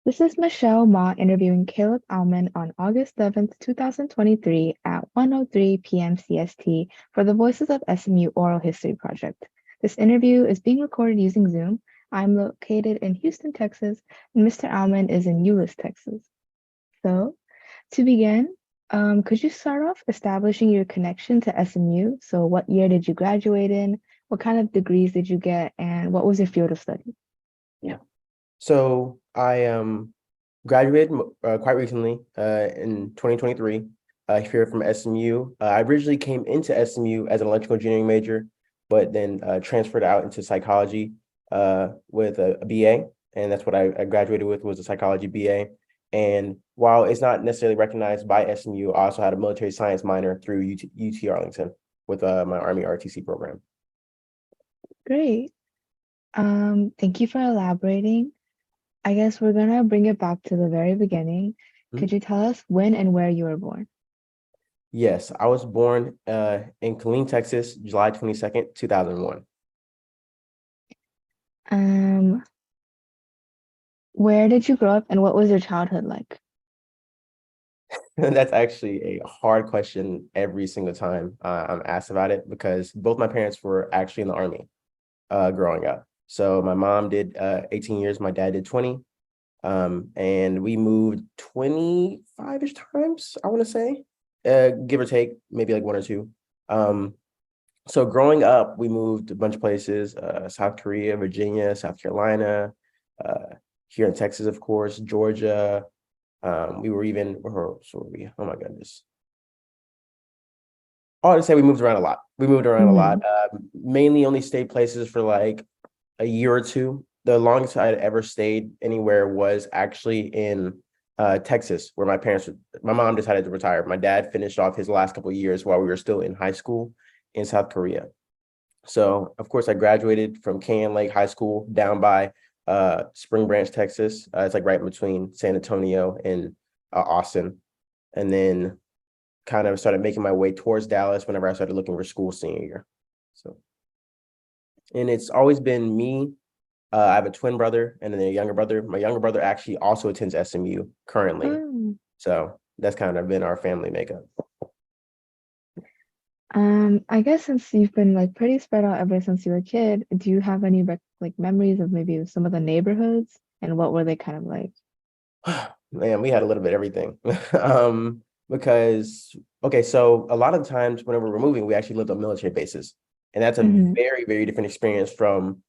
This is Michelle Ma interviewing Caleb Almond on August 11th, 2023 at 1:03 p.m. CST for the Voices of SMU Oral History Project. This interview is being recorded using Zoom. I'm located in Houston, Texas, and Mr. Almond is in Euless, Texas. So, to begin, could you start off establishing your connection to SMU? So, what year did you graduate in? What kind of degrees did you get? And what was your field of study? Yeah. So I graduated quite recently in 2023 here from SMU. I originally came into SMU as an electrical engineering major, but then transferred out into psychology with a BA, and that's what I graduated with, was a psychology BA. And while it's not necessarily recognized by SMU, I also had a military science minor through UT Arlington with my Army ROTC program. Great. Thank you for elaborating. I guess we're gonna bring it back to the very beginning. Could Mhm. you tell us when and where you were born? Yes, I was born in Killeen, Texas, July 22nd, 2001. Um, where did you grow up and what was your childhood like? That's actually a hard question every single time I'm asked about it, because both my parents were actually in the Army growing up. So my mom did 18 years, my dad did 20. And we moved 25-ish times, I want to say, give or take, maybe like one or two. Um, so growing up, we moved a bunch of places, South Korea, Virginia, South Carolina, uh, here in Texas, of course, Georgia. We were even, oh my goodness. All to say, we moved around a lot. We moved around a lot, Mhm. mainly only stayed places for like a year or two. The longest I'd ever stayed anywhere was actually in Texas, where my mom decided to retire. My dad finished off his last couple of years while we were still in high school in South Korea. So, of course, I graduated from Can Lake High School down by Spring Branch, Texas. It's like right between San Antonio and Austin. And then kind of started making my way towards Dallas whenever I started looking for school senior year. So, and it's always been me. I have a twin brother and then a younger brother. My younger brother actually also attends SMU currently. Oh. So that's kind of been our family makeup. I guess since you've been like pretty spread out ever since you were a kid, do you have any like memories of maybe some of the neighborhoods and what were they kind of like? Man, we had a little bit of everything. Because, okay, so a lot of times whenever we're moving, we actually lived on military bases. And that's a Hmm. very, very different experience from,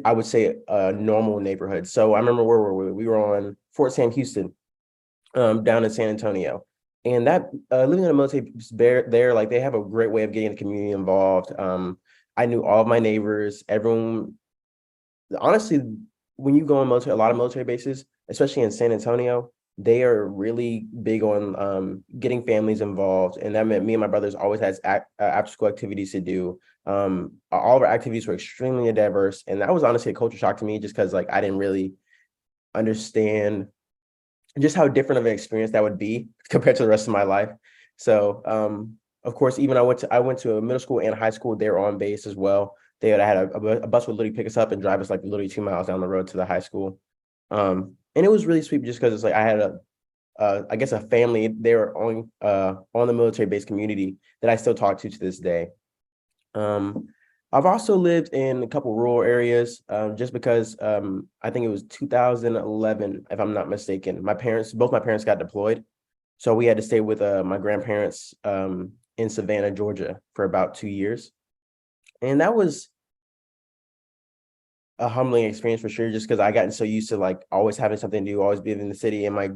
I would say, a normal neighborhood. So I remember where were we? We were on Fort Sam Houston, down in San Antonio. And that living in a military base there, like they have a great way of getting the community involved. I knew all of my neighbors, everyone. Honestly, when you go on a lot of military bases, especially in San Antonio, they are really big on getting families involved, and that meant me and my brothers always had after school activities to do. All of our activities were extremely diverse, and that was honestly a culture shock to me, just because like I didn't really understand just how different of an experience that would be compared to the rest of my life. So, of course, even I went to a middle school and high school there on base as well. They had a bus would literally pick us up and drive us like literally 2 miles down the road to the high school. And it was really sweet just because it's like I had I guess a family there on the military base community that I still talk to this day. Um, I've also lived in a couple rural areas, just because I think it was 2011, if I'm not mistaken. Both my parents got deployed, so we had to stay with my grandparents in Savannah, Georgia, for about 2 years, and that was a humbling experience for sure. Just because I gotten so used to like always having something to do, always being in the city, and my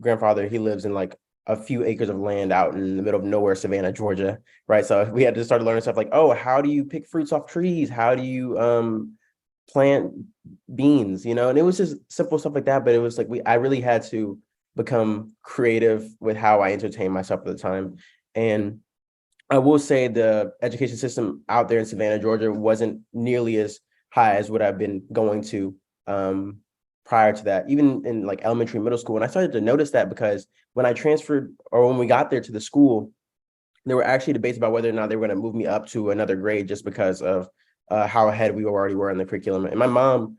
grandfather, he lives in like a few acres of land out in the middle of nowhere, Savannah, Georgia, right? So we had to start learning stuff like, oh, how do you pick fruits off trees? How do you plant beans? And it was just simple stuff like that. But it was like I really had to become creative with how I entertained myself at the time. And I will say the education system out there in Savannah, Georgia, wasn't nearly as high as what I've been going to prior to that, even in like elementary, middle school. And I started to notice that because when I transferred, or when we got there to the school, there were actually debates about whether or not they were going to move me up to another grade just because of how ahead we already were in the curriculum. And my mom,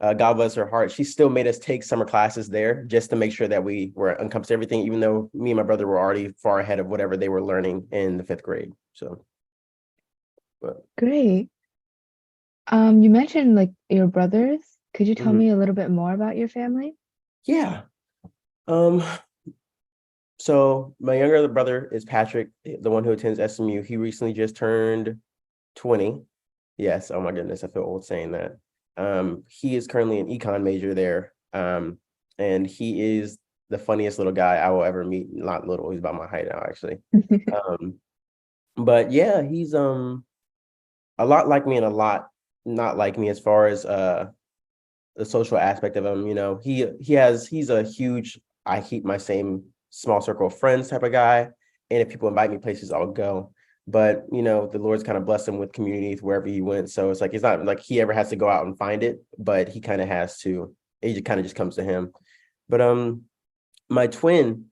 God bless her heart, she still made us take summer classes there just to make sure that we were encompassed everything, even though me and my brother were already far ahead of whatever they were learning in the 5th grade. So, but Great. You mentioned like your brothers. Could you tell mhm. me a little bit more about your family? Yeah. Um, so my younger brother is Patrick, the one who attends SMU. He recently just turned 20. Yes. Oh my goodness, I feel old saying that. He is currently an econ major there. And he is the funniest little guy I will ever meet. Not little, he's about my height now, actually. Um, but yeah, he's a lot like me and a lot not like me as far as the social aspect of him. You know, he's a huge I keep my same small circle of friends type of guy. And if people invite me places, I'll go. But you know, the Lord's kind of blessed him with communities wherever he went. So it's like it's not like he ever has to go out and find it, but he kind of has to. It just kind of just comes to him. But my twin,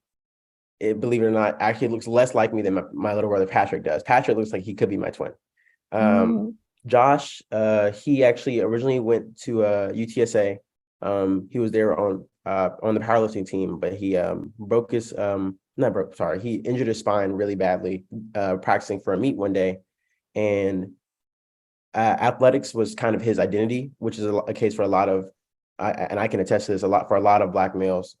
believe it or not, actually looks less like me than my little brother Patrick does. Patrick looks like he could be my twin. Oh, Josh, he actually originally went to UTSA. He was there on the powerlifting team, but he broke his not broke, sorry, he injured his spine really badly practicing for a meet one day, and athletics was kind of his identity, which is a case for a lot of, and I can attest to this a lot for a lot of Black males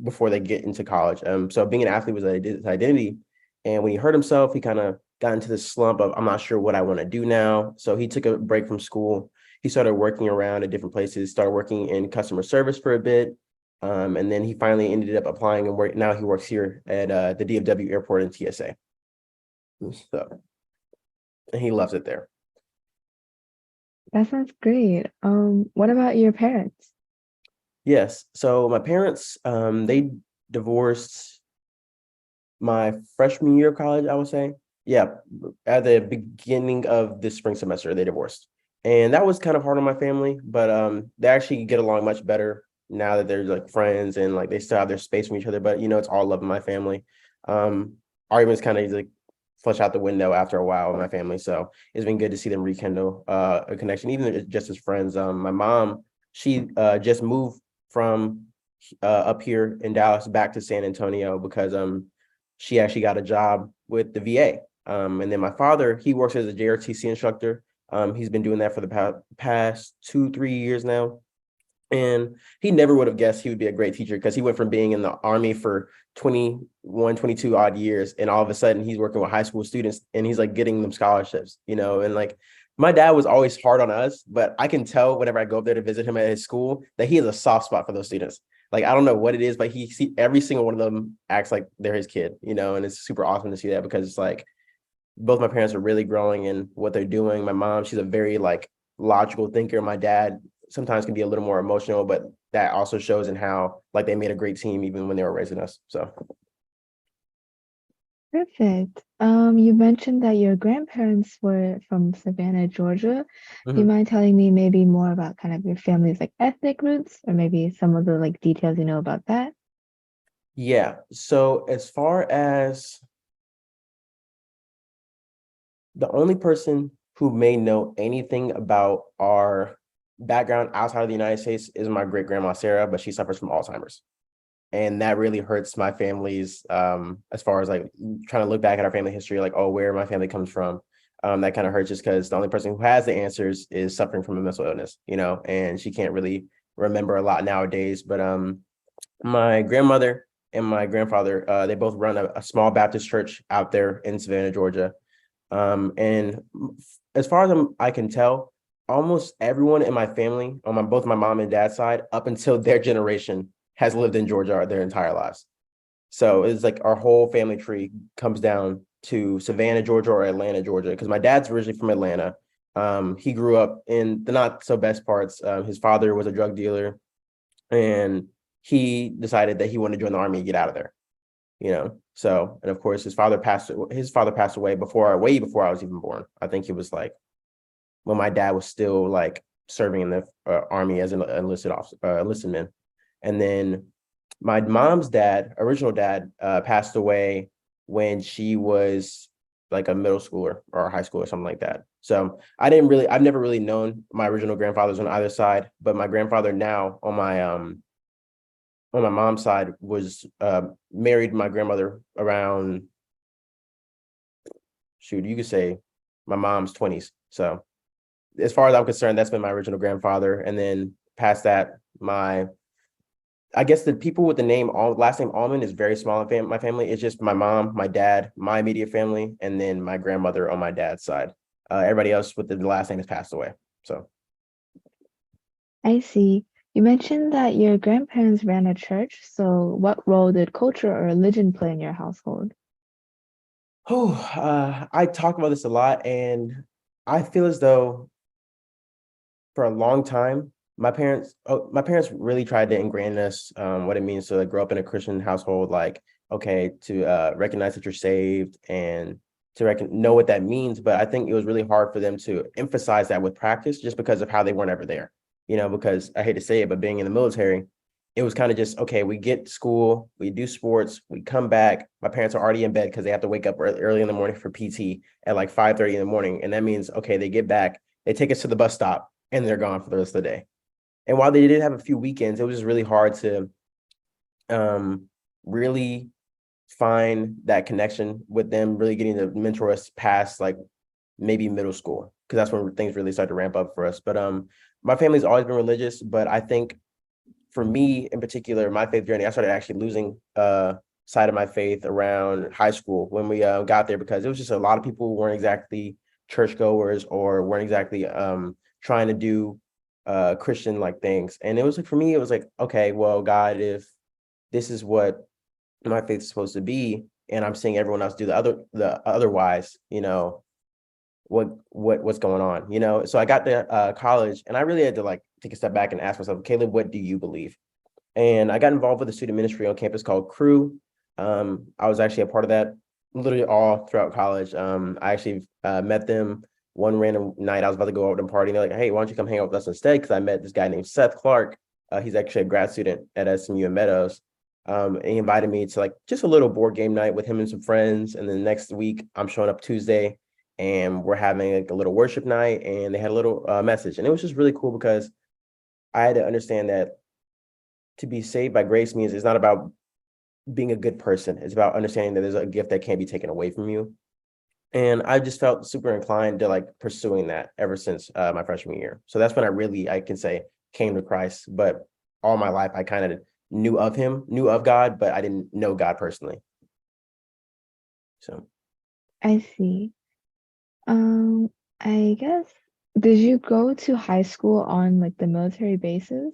before they get into college. So being an athlete was his identity, and when he hurt himself, he kind of got into this slump of I'm not sure what I want to do now. So he took a break from school. He started working around at different places. Started working in customer service for a bit, and then he finally ended up applying and work. Now he works here at the DFW airport in TSA. So and he loves it there. that sounds great. What about your parents? Yes. So my parents, they divorced my freshman year of college, I would say. Yeah, at the beginning of this spring semester, they divorced. And that was kind of hard on my family, but they actually get along much better now that they're like friends and like they still have their space from each other. But you know, it's all love in my family. Arguments kind of like flush out the window after a while with my family. So it's been good to see them rekindle a connection, even just as friends. My mom, she just moved from up here in Dallas back to San Antonio because she actually got a job with the VA. And then my father, he works as a JRTC instructor. He's been doing that for the past 2-3 years now. And he never would have guessed he would be a great teacher because he went from being in the Army for 21, 22 odd years. And all of a sudden he's working with high school students and he's like getting them scholarships, you know, and like my dad was always hard on us, but I can tell whenever I go up there to visit him at his school that he has a soft spot for those students. Like, I don't know what it is, but he see every single one of them acts like they're his kid, you know, and it's super awesome to see that because it's like both my parents are really growing in what they're doing. My mom, she's a very like logical thinker. My dad sometimes can be a little more emotional, but that also shows in how like they made a great team even when they were raising us. So Perfect. You mentioned that your grandparents were from Savannah, Georgia. Do you mhm. mind telling me maybe more about kind of your family's like ethnic roots or maybe some of the like details you know about that? Yeah. So as far as the only person who may know anything about our background outside of the United States is my great grandma Sarah, but she suffers from Alzheimer's. And that really hurts my family's as far as like trying to look back at our family history, like, oh, where my family comes from. That kind of hurts just because the only person who has the answers is suffering from a mental illness, you know, and she can't really remember a lot nowadays. But my grandmother and my grandfather, they both run a small Baptist church out there in Savannah, Georgia. And as far as I can tell, almost everyone in my family, on both my mom and dad's side, up until their generation, has lived in Georgia their entire lives. So it's like our whole family tree comes down to Savannah, Georgia, or Atlanta, Georgia, because my dad's originally from Atlanta. He grew up in the not so best parts. His father was a drug dealer, and he decided that he wanted to join the army and get out of there. You know, so and of course his father passed away way before I was even born. I think it was like when my dad was still like serving in the army as an enlisted officer, enlisted man. And then my mom's dad, original dad, passed away when she was like a middle schooler or a high school or something like that. So I've never really known my original grandfathers on either side, but my grandfather now on my mom's side was married my grandmother around, shoot, you could say my mom's 20s. So as far as I'm concerned, that's been my original grandfather. And then past that, I guess the people with the last name Almond is very small in my family. It's just my mom, my dad, my immediate family, and then my grandmother on my dad's side. Everybody else with the last name has passed away. So, I see. You mentioned that your grandparents ran a church, so what role did culture or religion play in your household? I talk about this a lot, and I feel as though for a long time, my parents really tried to ingrain in us what it means to like, grow up in a Christian household, like, okay, to recognize that you're saved and to know what that means. But I think it was really hard for them to emphasize that with practice just because of how they weren't ever there. Because I hate to say it, but being in the military, it was kind of just, okay, we get to school, we do sports, we come back. My parents are already in bed because they have to wake up early in the morning for PT at like 5:30 in the morning. And that means, okay, they get back, they take us to the bus stop, and they're gone for the rest of the day. And while they did have a few weekends, it was just really hard to really find that connection with them, really getting to mentor us past like maybe middle school, because that's when things really started to ramp up for us. But my family's always been religious, but I think for me in particular, my faith journey, I started actually losing side of my faith around high school when we got there, because it was just a lot of people who weren't exactly churchgoers or weren't exactly trying to do Christian like things. And it was like, for me, it was like, okay, well, God, if this is what my faith is supposed to be, and I'm seeing everyone else do the otherwise, what's going on, So I got to college, and I really had to like take a step back and ask myself, Caleb, what do you believe? And I got involved with a student ministry on campus called Crew. I was actually a part of that literally all throughout college. I actually met them one random night. I was about to go out and party, and they're like, hey, why don't you come hang out with us instead? Because I met this guy named Seth Clark. He's actually a grad student at SMU in Meadows. And he invited me to like just a little board game night with him and some friends. And then next week, I'm showing up Tuesday, and we're having like a little worship night, and they had a little message. And it was just really cool because I had to understand that to be saved by grace means it's not about being a good person. It's about understanding that there's a gift that can't be taken away from you. And I just felt super inclined to like pursuing that ever since my freshman year. So that's when I can say, came to Christ. But all my life, I kind of knew of God, but I didn't know God personally. So I see. I guess, did you go to high school on like the military bases?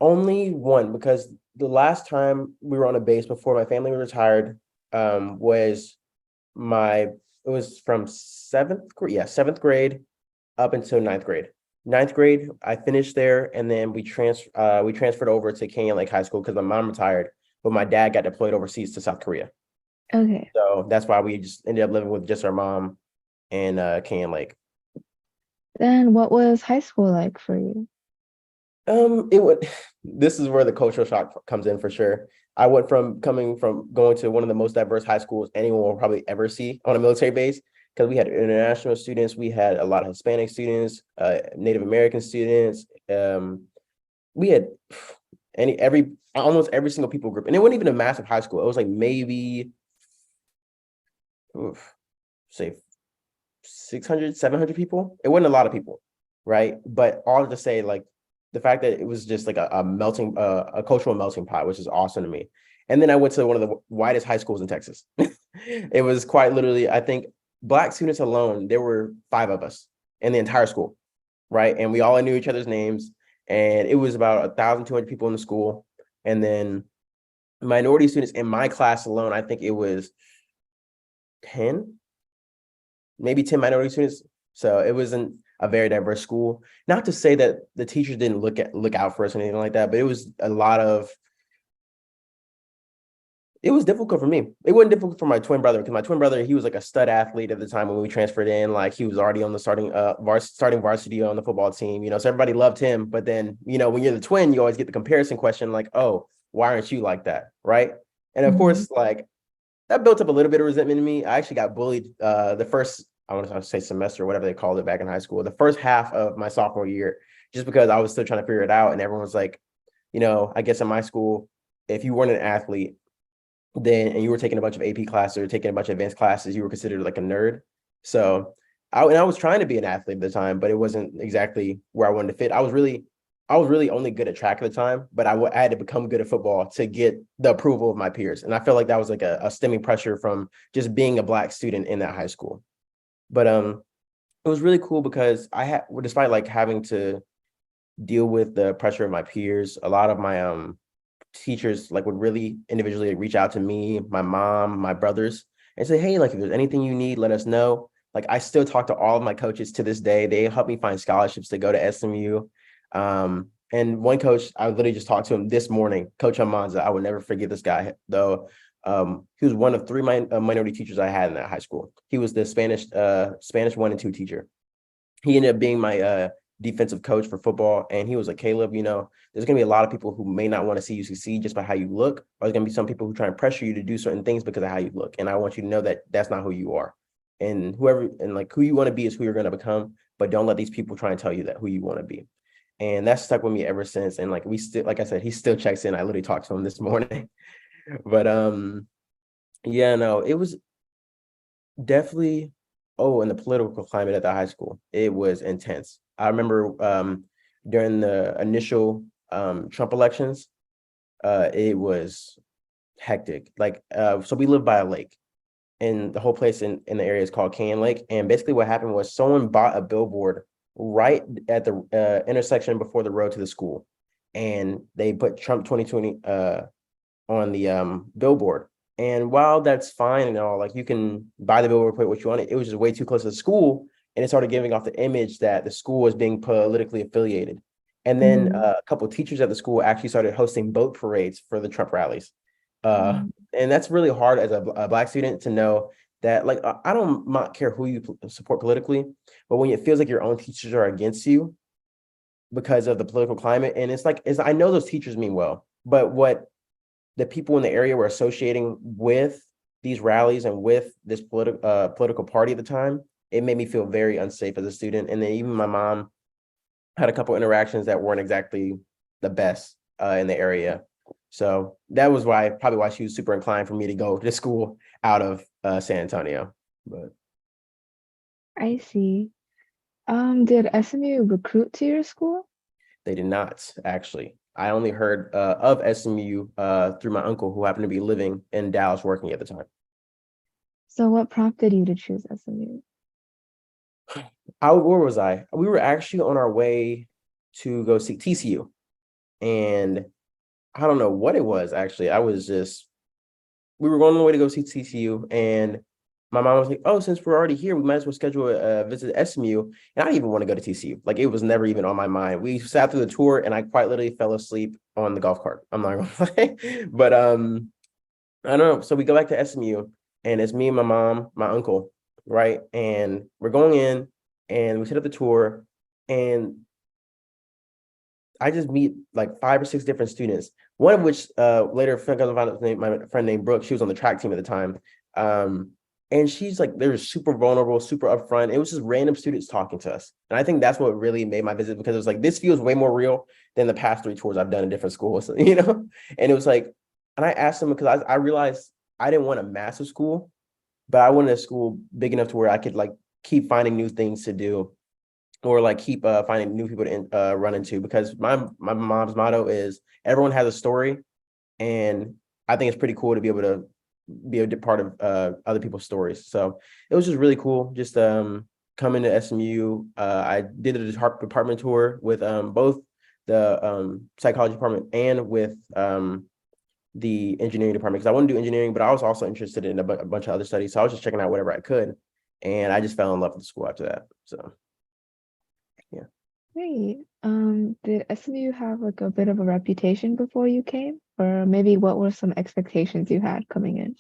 only one, because the last time we were on a base before my family retired was it was from seventh grade up until ninth grade. Ninth grade, I finished there, and then we transferred over to Canyon Lake High School because my mom retired, but my dad got deployed overseas to South Korea. Okay. So that's why we just ended up living with just our mom and Canyon Lake. Then what was high school like for you? It would. This is where the cultural shock comes in for sure. I went from going to one of the most diverse high schools anyone will probably ever see on a military base, because we had international students, we had a lot of Hispanic students, Native American students. We had almost every single people group, and it wasn't even a massive high school. It was like maybe, say 600, 700 people. It wasn't a lot of people, right? But all to say, like, the fact that it was just like a cultural melting pot, which is awesome to me. And then I went to one of the widest high schools in Texas. It was quite literally, I think, Black students alone, there were 5 of us in the entire school, right? And we all knew each other's names. And it was about 1,200 people in the school. And then minority students in my class alone, I think it was 10, maybe 10 minority students. So it wasn't a very diverse school. Not to say that the teachers didn't look out for us or anything like that, but it was it was difficult for me. It wasn't difficult for my twin brother, because my twin brother, he was like a stud athlete at the time when we transferred in. Like, he was already on the starting varsity on the football team, so everybody loved him. But then, when you're the twin, you always get the comparison question like, oh, why aren't you like that? Right. And of course, like, that built up a little bit of resentment in me. I actually got bullied the first, I want to say semester, or whatever they called it back in high school, the first half of my sophomore year, just because I was still trying to figure it out. And everyone was like, I guess in my school, if you weren't an athlete, then and you were taking a bunch of AP classes or taking a bunch of advanced classes, you were considered like a nerd. So I was trying to be an athlete at the time, but it wasn't exactly where I wanted to fit. I was really only good at track at the time, but I had to become good at football to get the approval of my peers. And I felt like that was like a stemming pressure from just being a Black student in that high school. But it was really cool because despite like having to deal with the pressure of my peers, a lot of my teachers like would really individually reach out to me, my mom, my brothers, and say, hey, like if there's anything you need, let us know. Like I still talk to all of my coaches to this day. They help me find scholarships to go to SMU. And one coach, I literally just talked to him this morning, Coach Almond. I would never forget this guy, though. He was one of three minority teachers I had in that high school. He was the Spanish 1 and 2 teacher. He ended up being my defensive coach for football. And he was like, Caleb, there's going to be a lot of people who may not want to see you succeed just by how you look. Or there's going to be some people who try and pressure you to do certain things because of how you look. And I want you to know that that's not who you are. And who you want to be is who you're going to become. But don't let these people try and tell you that who you want to be. And that's stuck with me ever since. And like like I said, he still checks in. I literally talked to him this morning. But yeah, no, it was definitely, and the political climate at the high school, it was intense. I remember during the initial Trump elections, it was hectic. Like, so we live by a lake, and the whole place in the area is called Can Lake. And basically what happened was someone bought a billboard right at the intersection before the road to the school. And they put Trump 2020 on the billboard. And while that's fine and all, like you can buy the billboard, put what you want, it was just way too close to the school. And it started giving off the image that the school was being politically affiliated. And then a couple of teachers at the school actually started hosting boat parades for the Trump rallies. And that's really hard as a Black student to know that, like, I don't not care who you support politically, but when it feels like your own teachers are against you because of the political climate, and I know those teachers mean well, but what the people in the area were associating with these rallies and with this political party at the time, it made me feel very unsafe as a student. And then even my mom had a couple interactions that weren't exactly the best in the area. So that was probably why she was super inclined for me to go to school out of San Antonio. But I see. Did SMU recruit to your school? They did not, actually. I only heard of SMU through my uncle, who happened to be living in Dallas working at the time. So what prompted you to choose SMU? Where was I? We were actually on our way to go see TCU. And I don't know what it was, actually. We were going on the way to go see TCU, and my mom was like, oh, since we're already here, we might as well schedule a visit to SMU. And I didn't even want to go to TCU. Like, it was never even on my mind. We sat through the tour, and I quite literally fell asleep on the golf cart. I'm not gonna lie. But I don't know. So we go back to SMU, and it's me and my mom, my uncle, right? And we're going in, and we set up the tour, and I just meet like 5 or 6 different students, one of which later found out my friend named Brooke. She was on the track team at the time. And she's like, they were super vulnerable, super upfront. It was just random students talking to us. And I think that's what really made my visit, because it was like, this feels way more real than the past 3 tours I've done in different schools, And it was like, and I asked them because I realized I didn't want a massive school, but I wanted a school big enough to where I could like keep finding new things to do, or like keep finding new people to run into, because my mom's motto is everyone has a story. And I think it's pretty cool to be able to be a part of other people's stories. So it was just really cool. Just coming to SMU. I did a department tour with both the psychology department and with the engineering department, because I wanted to do engineering, but I was also interested in a bunch of other studies. So I was just checking out whatever I could. And I just fell in love with the school after that. So yeah. Great. Did SMU have like a bit of a reputation before you came? Or maybe what were some expectations you had coming in?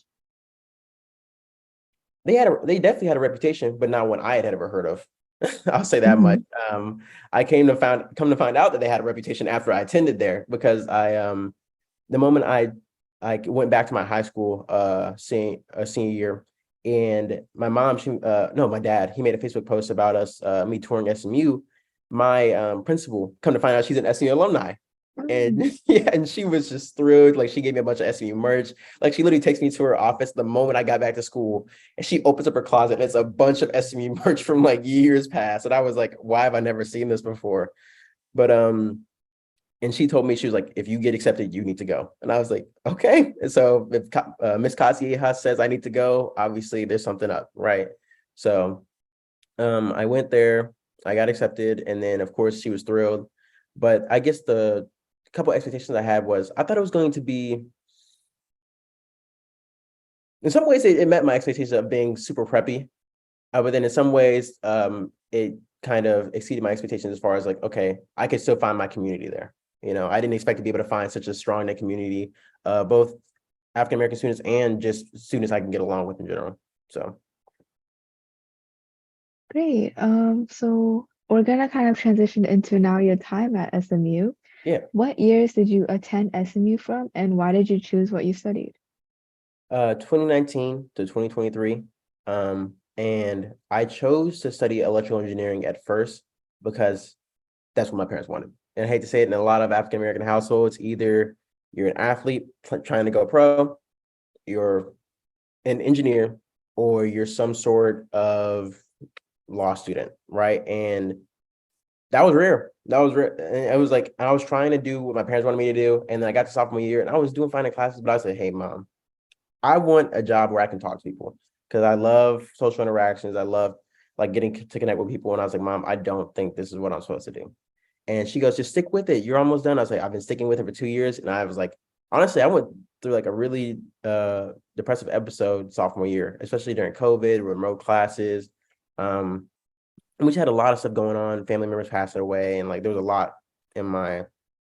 They definitely had a reputation, but not one I had ever heard of. I'll say that much. I come to find out that they had a reputation after I attended there, because the moment I I went back to my high school senior year, and my mom, no, my dad, he made a Facebook post about us, me touring SMU. My principal, come to find out, she's an SMU alumni. And yeah, and she was just thrilled. Like, she gave me a bunch of SMU merch. Like, she literally takes me to her office the moment I got back to school, and she opens up her closet and it's a bunch of SMU merch from like years past. And I was like, why have I never seen this before? But and she told me, she was like, if you get accepted, you need to go. And I was like, okay. And so if Miss Kasieha says I need to go, obviously there's something up, right? So I went there, I got accepted, and then of course she was thrilled. But I guess the couple expectations I had was, I thought it was going to be, in some ways it met my expectations of being super preppy. But then in some ways, it kind of exceeded my expectations as far as like, okay, I could still find my community there. You know, I didn't expect to be able to find such a strong knit community, both African American students and just students I can get along with in general. So Great. So we're gonna kind of transition into now your time at SMU. yeah, What years did you attend SMU from, and why did you choose what you studied? 2019 to 2023. And I chose to study electrical engineering at first because that's what my parents wanted. And I hate to say it, in a lot of African American households, either you're an athlete trying to go pro, you're an engineer, or you're some sort of law student, right? And that was rare. That was rare. And it was like, I was trying to do what my parents wanted me to do. And then I got to sophomore year and I was doing fine in classes, but I said, hey, mom, I want a job where I can talk to people because I love social interactions. I love like getting to connect with people. And I was like, mom, I don't think this is what I'm supposed to do. And she goes, just stick with it. You're almost done. I was like, I've been sticking with it for 2 years. And I was like, honestly, I went through like a really depressive episode sophomore year, especially during COVID, remote classes. And we had a lot of stuff going on. Family members passed away. And like, there was a lot in my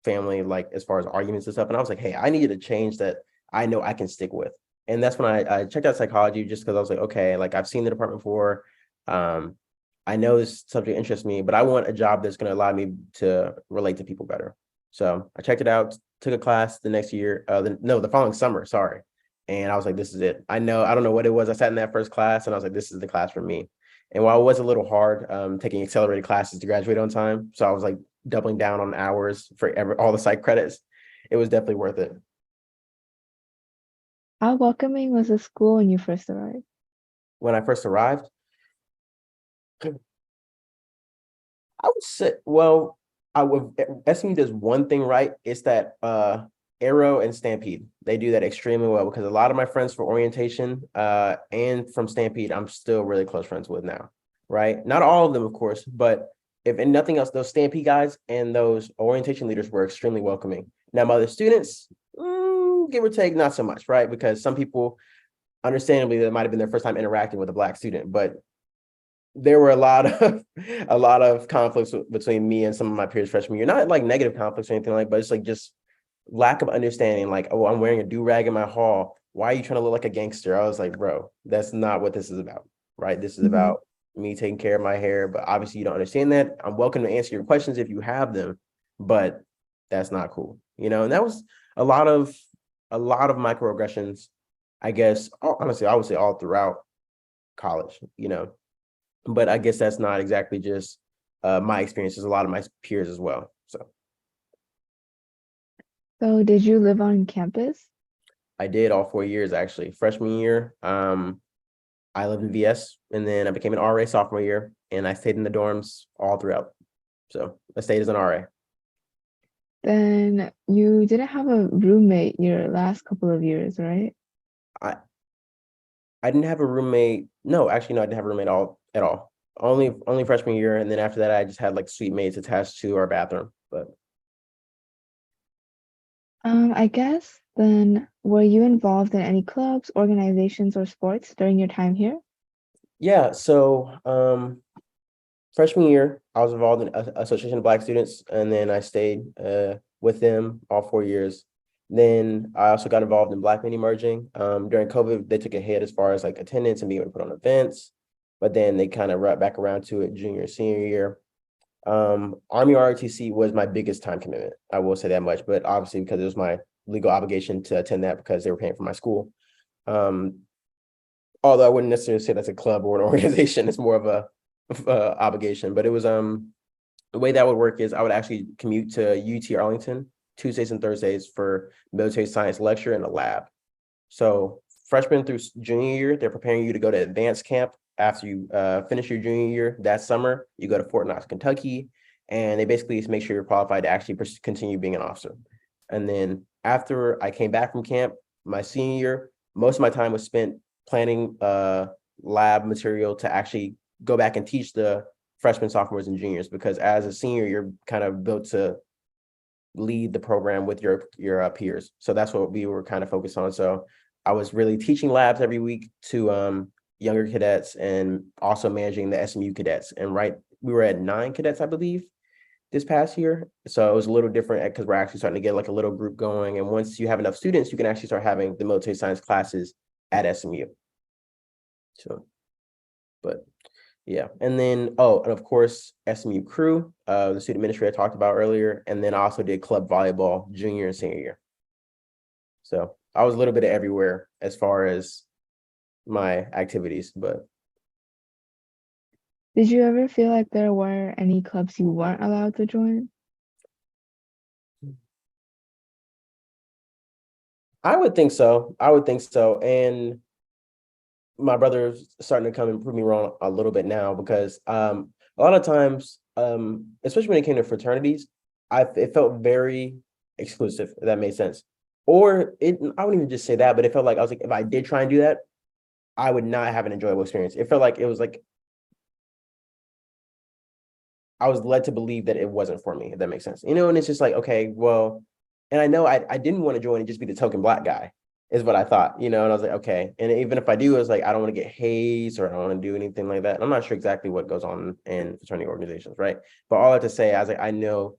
family, like as far as arguments and stuff. And I was like, hey, I needed a change that I know I can stick with. And that's when I checked out psychology, just because I was like, okay, like I've seen the department before. I know this subject interests me, but I want a job that's going to allow me to relate to people better. So I checked it out, took a class the next year, the following summer, sorry. And I was like, this is it. I don't know what it was. I sat in that first class and I was like, this is the class for me. And while it was a little hard, taking accelerated classes to graduate on time, so I was like doubling down on hours for all the psych credits, it was definitely worth it. How welcoming was the school when you first arrived? When I first arrived, I would say, well, I would SMU does one thing right. It's that Arrow and Stampede. They do that extremely well because a lot of my friends for orientation and from Stampede, I'm still really close friends with now. Right. Not all of them, of course, but if and nothing else, those Stampede guys and those orientation leaders were extremely welcoming. Now, my other students, give or take, not so much, right? Because some people, understandably, that might have been their first time interacting with a Black student, but there were a lot of conflicts between me and some of my peers freshman year. Not like negative conflicts or anything like, but it's like just lack of understanding. Like, oh, I'm wearing a do-rag in my hall. Why are you trying to look like a gangster? I was like, bro, that's not what this is about, right? This is about me taking care of my hair. But obviously, you don't understand that. I'm welcome to answer your questions if you have them, but that's not cool, you know. And that was a lot of microaggressions, I guess. Honestly, I would say all throughout college, you know. But I guess that's not exactly just my experiences, a lot of my peers as well. So did you live on campus? I did all 4 years, actually. Freshman year, I lived in VS, and then I became an RA sophomore year, and I stayed in the dorms all throughout. So I stayed as an RA. Then you didn't have a roommate your last couple of years, right? I I didn't have a roommate. No, actually, no, I didn't have a roommate at all. Only freshman year, and then after that, I just had like suite mates attached to our bathroom. But I guess then were you involved in any clubs, organizations, or sports during your time here? yeah, so freshman year, I was involved in Association of Black Students, and then I stayed with them all 4 years. Then I also got involved in Black Men Emerging. During COVID, they took a hit as far as like attendance and being able to put on events, but then they kind of wrapped back around to it junior, senior year. Army ROTC was my biggest time commitment. I will say that much, but obviously because it was my legal obligation to attend that because they were paying for my school. Although I wouldn't necessarily say that's a club or an organization, it's more of a obligation. But it was the way that would work is I would actually commute to UT Arlington Tuesdays and Thursdays for military science lecture and a lab. So freshman through junior year, they're preparing you to go to advanced camp. After you finish your junior year that summer, you go to Fort Knox, Kentucky, and they basically just make sure you're qualified to actually continue being an officer. And then after I came back from camp, my senior year, most of my time was spent planning lab material to actually go back and teach the freshmen, sophomores, and juniors, because as a senior, you're kind of built to lead the program with your peers. So that's what we were kind of focused on. So I was really teaching labs every week to younger cadets and also managing the SMU cadets. And we were at 9 cadets, I believe, this past year. So it was a little different because we're actually starting to get like a little group going. And once you have enough students, you can actually start having the military science classes at SMU. So, but yeah. And then, and of course, SMU crew, the student administrator I talked about earlier. And then I also did club volleyball junior and senior year. So I was a little bit of everywhere as far as my activities, but. Did you ever feel like there were any clubs you weren't allowed to join? I would think so. And my brother's starting to come and prove me wrong a little bit now, because a lot of times, especially when it came to fraternities, it felt very exclusive, if that made sense. Or I wouldn't even just say that, but it felt like I was like, if I did try and do that, I would not have an enjoyable experience. It felt like it was like I was led to believe that it wasn't for me, if that makes sense. And it's just like, okay, well, and I know I didn't want to join and just be the token Black guy, is what I thought, and I was like, okay. And even if I do, I was like, I don't want to get hazed or I don't want to do anything like that. And I'm not sure exactly what goes on in fraternity organizations, right? But all I have to say, I was like, I know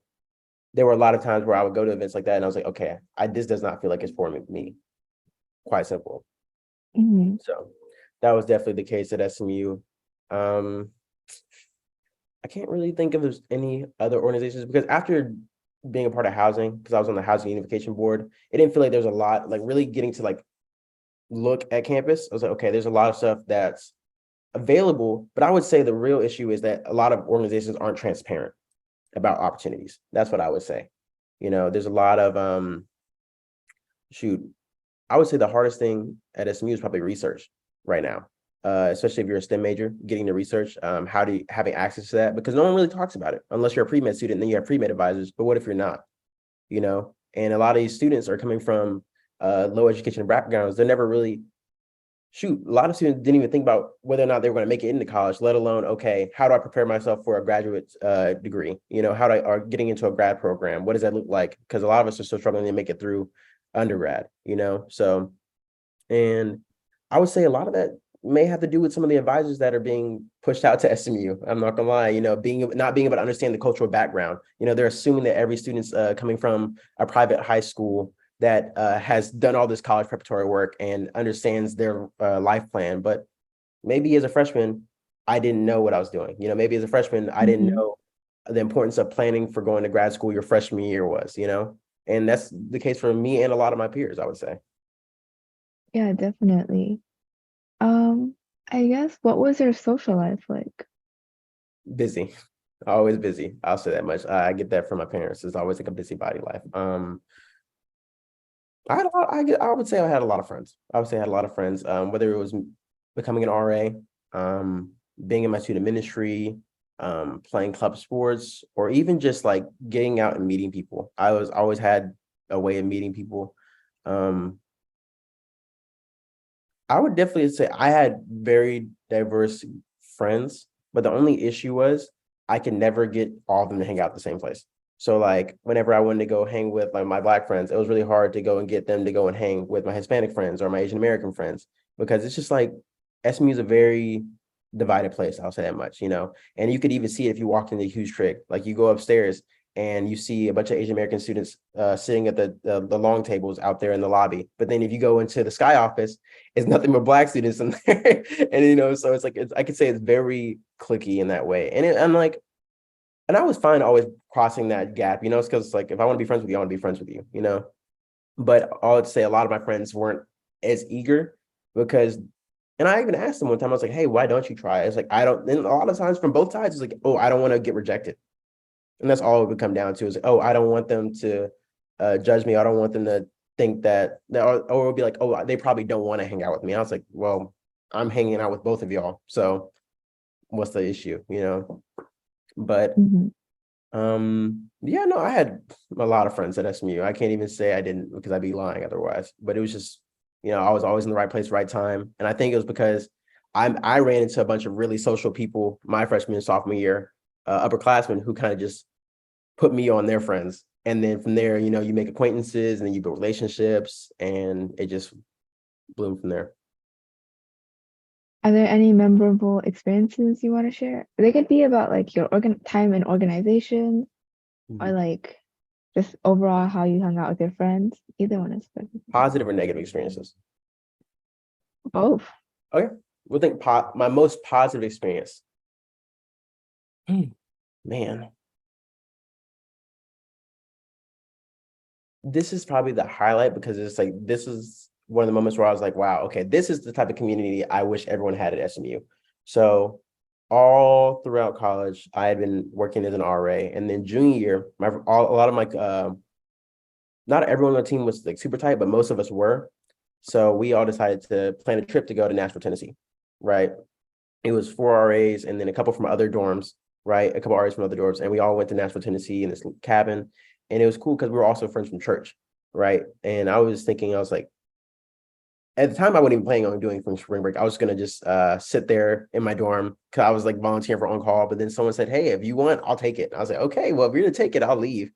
there were a lot of times where I would go to events like that and I was like, okay, this does not feel like it's for me. Quite simple. Mm-hmm. So that was definitely the case at SMU. I can't really think of any other organizations, because after being a part of housing, because I was on the housing unification board, it didn't feel like there was a lot, like really getting to like look at campus. I was like, okay, there's a lot of stuff that's available, but I would say the real issue is that a lot of organizations aren't transparent about opportunities. That's what I would say. There's a lot of I would say the hardest thing at SMU is probably research right now. Especially if you're a STEM major, getting the research, having access to that, because no one really talks about it unless you're a pre-med student. Then you have pre-med advisors, but what if you're not? And a lot of these students are coming from low education backgrounds. They're never really a lot of students didn't even think about whether or not they were going to make it into college, let alone, okay, how do I prepare myself for a graduate degree? Or getting into a grad program, what does that look like? Because a lot of us are still struggling to make it through undergrad. So, and I would say a lot of that may have to do with some of the advisors that are being pushed out to SMU. I'm not gonna lie, not being able to understand the cultural background. They're assuming that every student's coming from a private high school that has done all this college preparatory work and understands their life plan. But maybe as a freshman, I didn't know what I was doing. Maybe as a freshman, I didn't know the importance of planning for going to grad school your freshman year was, and that's the case for me and a lot of my peers, I would say. Yeah, definitely. I guess, what was your social life like? Busy, always busy. I'll say that much. I get that from my parents. It's always like a busybody life. I had a lot. I would say I had a lot of friends. I would say I had a lot of friends. Whether it was becoming an RA, being in my student ministry, playing club sports, or even just like getting out and meeting people. I always had a way of meeting people. I would definitely say I had very diverse friends, but the only issue was I could never get all of them to hang out at the same place. So like whenever I wanted to go hang with like my Black friends, it was really hard to go and get them to go and hang with my Hispanic friends or my Asian American friends, because it's just like SMU is a very divided place. I'll say that much, and you could even see it if you walked into Hughes Trig. Like you go upstairs and you see a bunch of Asian American students sitting at the long tables out there in the lobby. But then if you go into the Sky office, it's nothing but Black students in there. And, so it's like, I could say it's very cliquey in that way. And and I was fine always crossing that gap, it's because like, if I want to be friends with you, I want to be friends with you, But I'll say a lot of my friends weren't as eager because, and I even asked them one time, I was like, hey, why don't you try? It's like, I don't, and a lot of times from both sides, it's like, oh, I don't want to get rejected. And that's all it would come down to is, like, oh, I don't want them to judge me. I don't want them to think that, or it would be like, oh, they probably don't want to hang out with me. I was like, well, I'm hanging out with both of y'all. So what's the issue, you know? But Mhm. yeah, no, I had a lot of friends at SMU. I can't even say I didn't because I'd be lying otherwise. But it was just, I was always in the right place, right time. And I think it was because I ran into a bunch of really social people my freshman and sophomore year, upperclassmen who kind of just put me on their friends. And then from there, you make acquaintances and then you build relationships and it just bloomed from there. Are there any memorable experiences you want to share? They could be about like your time in organization or Mhm. like just overall how you hung out with your friends. Either one is good. Positive or negative experiences. Both. Okay. We'll think my most positive experience. Man, this is probably the highlight because it's like this is one of the moments where I was like, wow, okay, this is the type of community I wish everyone had at SMU. So all throughout college, I had been working as an RA, and then junior year, a lot of my not everyone on the team was like super tight, but most of us were. So we all decided to plan a trip to go to Nashville, Tennessee, right? It was 4 RAs and then a couple from other dorms, right? A couple RAs from other dorms, and we all went to Nashville, Tennessee in this cabin, and it was cool because we were also friends from church, right? And I was thinking, I was like, at the time, I wasn't even planning on doing from spring break. I was gonna just sit there in my dorm because I was like volunteering for on call. But then someone said, "Hey, if you want, I'll take it." I was like, "Okay, well, if you're gonna take it, I'll leave."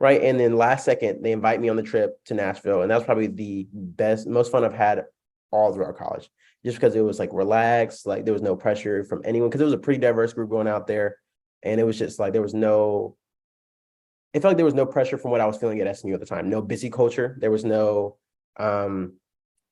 Right. And then last second, they invite me on the trip to Nashville, and that was probably the best, most fun I've had all throughout college, just because it was like relaxed, like there was no pressure from anyone because it was a pretty diverse group going out there, and it was just like there was no. It felt like there was no pressure from what I was feeling at SMU at the time. No busy culture. There was no um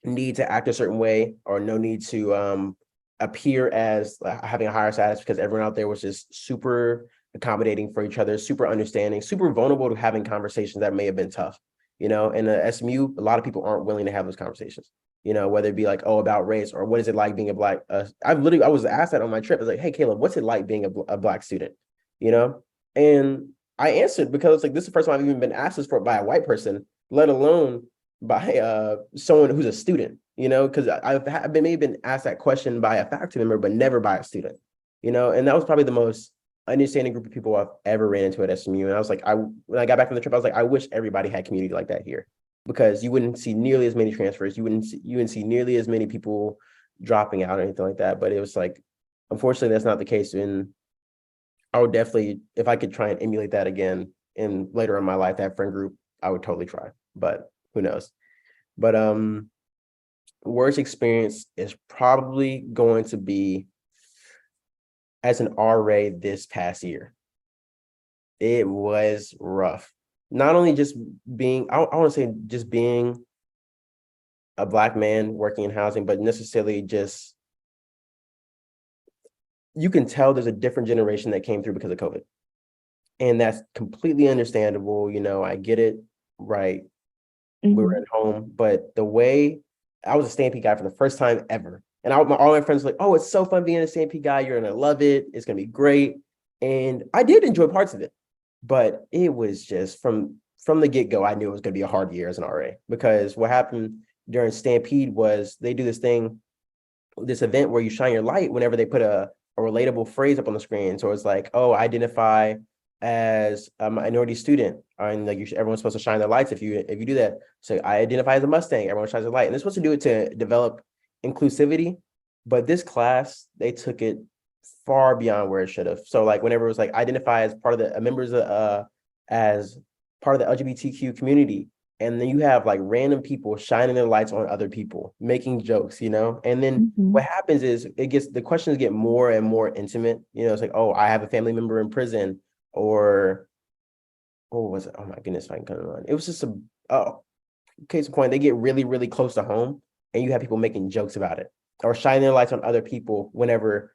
need to act a certain way or no need to appear as having a higher status because everyone out there was just super accommodating for each other, super understanding, super vulnerable to having conversations that may have been tough. And at SMU, a lot of people aren't willing to have those conversations. Whether it be like, oh, about race or what is it like being a black. I was asked that on my trip. I was like, hey, Caleb, what's it like being a black student? You know, and I answered because like this is the first time I've even been asked this for by a white person, let alone by someone who's a student, because I've maybe been asked that question by a faculty member, but never by a student, and that was probably the most understanding group of people I've ever ran into at SMU. And I was like, when I got back from the trip, I was like, I wish everybody had community like that here, because you wouldn't see nearly as many transfers, you wouldn't see nearly as many people dropping out or anything like that. But it was like, unfortunately, that's not the case. And I would definitely, if I could try and emulate that again in later in my life, that friend group, I would totally try. But who knows? But worst experience is probably going to be as an RA this past year. It was rough. Not only just being, I want to say just being a Black man working in housing, but necessarily just, you can tell there's a different generation that came through because of COVID. And that's completely understandable. I get it, right? We were Mhm. at home, but the way I was a Stampede guy for the first time ever. And all my friends were like, oh, it's so fun being a Stampede guy. You're going to love it. It's going to be great. And I did enjoy parts of it, but it was just from the get-go, I knew it was going to be a hard year as an RA, because what happened during Stampede was they do this event where you shine your light whenever they put a relatable phrase up on the screen. So it's like, oh, identify as a minority student, and like everyone's supposed to shine their lights if you do that. So I identify as a Mustang, everyone shines their light, and they're supposed to do it to develop inclusivity. But this class, they took it far beyond where it should have. So like whenever it was like identify as part of the members of as part of the LGBTQ community, and then you have like random people shining their lights on other people, making jokes, and then what Mhm. happens is the questions get more and more intimate. It's like, oh, I have a family member in prison, or what was it? Oh my goodness, if I can come on. It was just case in point, they get really, really close to home, and you have people making jokes about it or shining their lights on other people whenever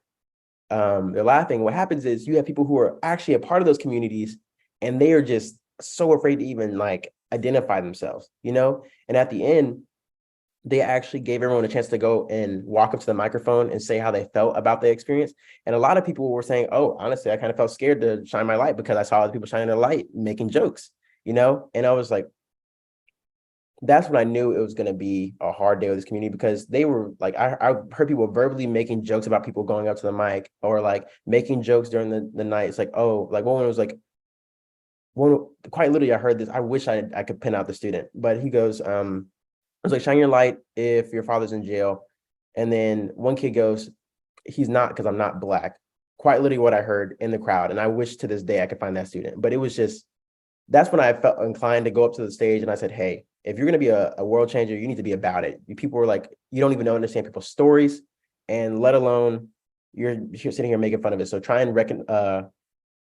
they're laughing. What happens is you have people who are actually a part of those communities, and they are just so afraid to even like identify themselves, you know? And at the end, they actually gave everyone a chance to go and walk up to the microphone and say how they felt about the experience. And a lot of people were saying, oh, honestly, I kind of felt scared to shine my light because I saw other people shining their light, making jokes, you know? And I was like, that's when I knew it was going to be a hard day with this community, because they were like, I heard people verbally making jokes about people going up to the mic, or like making jokes during the night. It's like, oh, like one was like, one, quite literally, I heard this. I wish I could pin out the student, but he goes, I was like, shine your light if your father's in jail. And then one kid goes, he's not, because I'm not Black. Quite literally what I heard in the crowd. And I wish to this day I could find that student. But it was just, that's when I felt inclined to go up to the stage and I said, hey, if you're going to be a world changer, you need to be about it. People were like, you don't even understand people's stories, and let alone you're sitting here making fun of it. So try and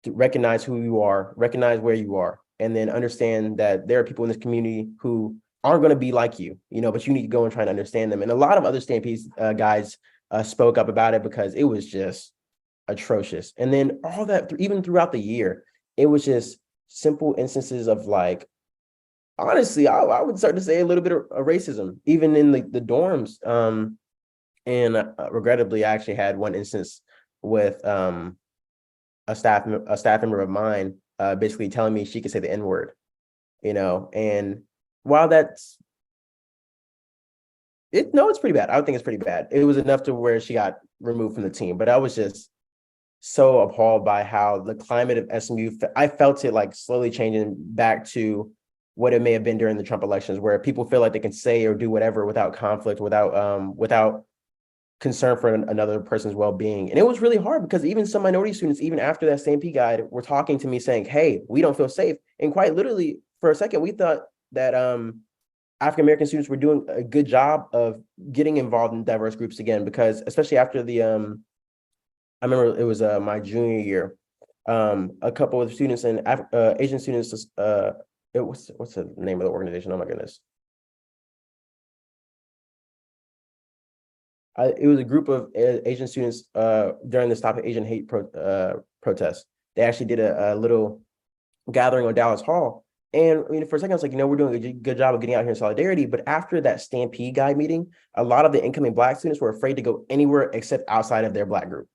recognize who you are, recognize where you are, and then understand that there are people in this community who aren't going to be like you, you know, but you need to go and try and understand them. And a lot of other Stampede guys spoke up about it, because it was just atrocious. And then all that, even throughout the year, it was just simple instances of, like, honestly, I would start to say a little bit of racism, even in the dorms. And regrettably, I actually had one instance with a staff member of mine basically telling me she could say the N-word, you know. And while that's it's pretty bad. I would think it's pretty bad. It was enough to where she got removed from the team. But I was just so appalled by how the climate of SMU, I felt it like slowly changing back to what it may have been during the Trump elections, where people feel like they can say or do whatever without conflict, without concern for another person's well-being. And it was really hard, because even some minority students, even after that Stampede guide, were talking to me saying, hey, we don't feel safe. And quite literally, for a second, we thought that African-American students were doing a good job of getting involved in diverse groups again, because especially after I remember it was my junior year, a couple of students and Asian students, what's the name of the organization? Oh my goodness. It was a group of Asian students during the Stop Asian Hate protest. They actually did a little gathering on Dallas Hall. And I mean, for a second, I was like, we're doing a good job of getting out here in solidarity. But after that Stampede guide meeting, a lot of the incoming Black students were afraid to go anywhere except outside of their Black group.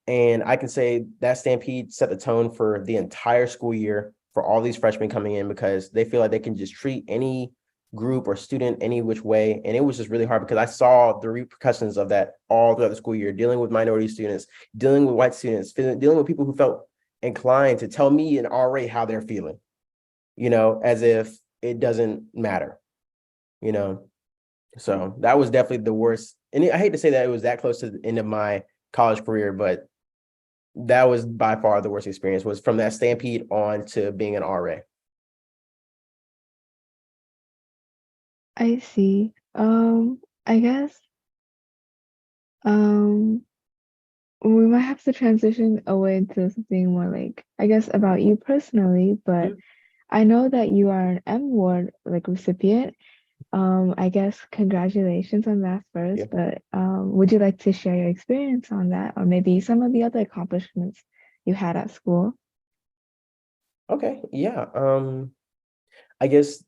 And I can say that Stampede set the tone for the entire school year for all these freshmen coming in, because they feel like they can just treat any group or student any which way. And it was just really hard, because I saw the repercussions of that all throughout the school year, dealing with minority students, dealing with white students, dealing with people who felt inclined to tell me and RA how they're feeling, as if it doesn't matter, So that was definitely the worst. And I hate to say that it was that close to the end of my college career, but that was by far the worst experience, was from that Stampede on to being an RA. I see. I guess we might have to transition away to something more like, I guess, about you personally, but I know that you are an M Award recipient. I guess congratulations on that first, Yeah. but would you like to share your experience on that, or maybe some of the other accomplishments you had at school? Okay, yeah. I guess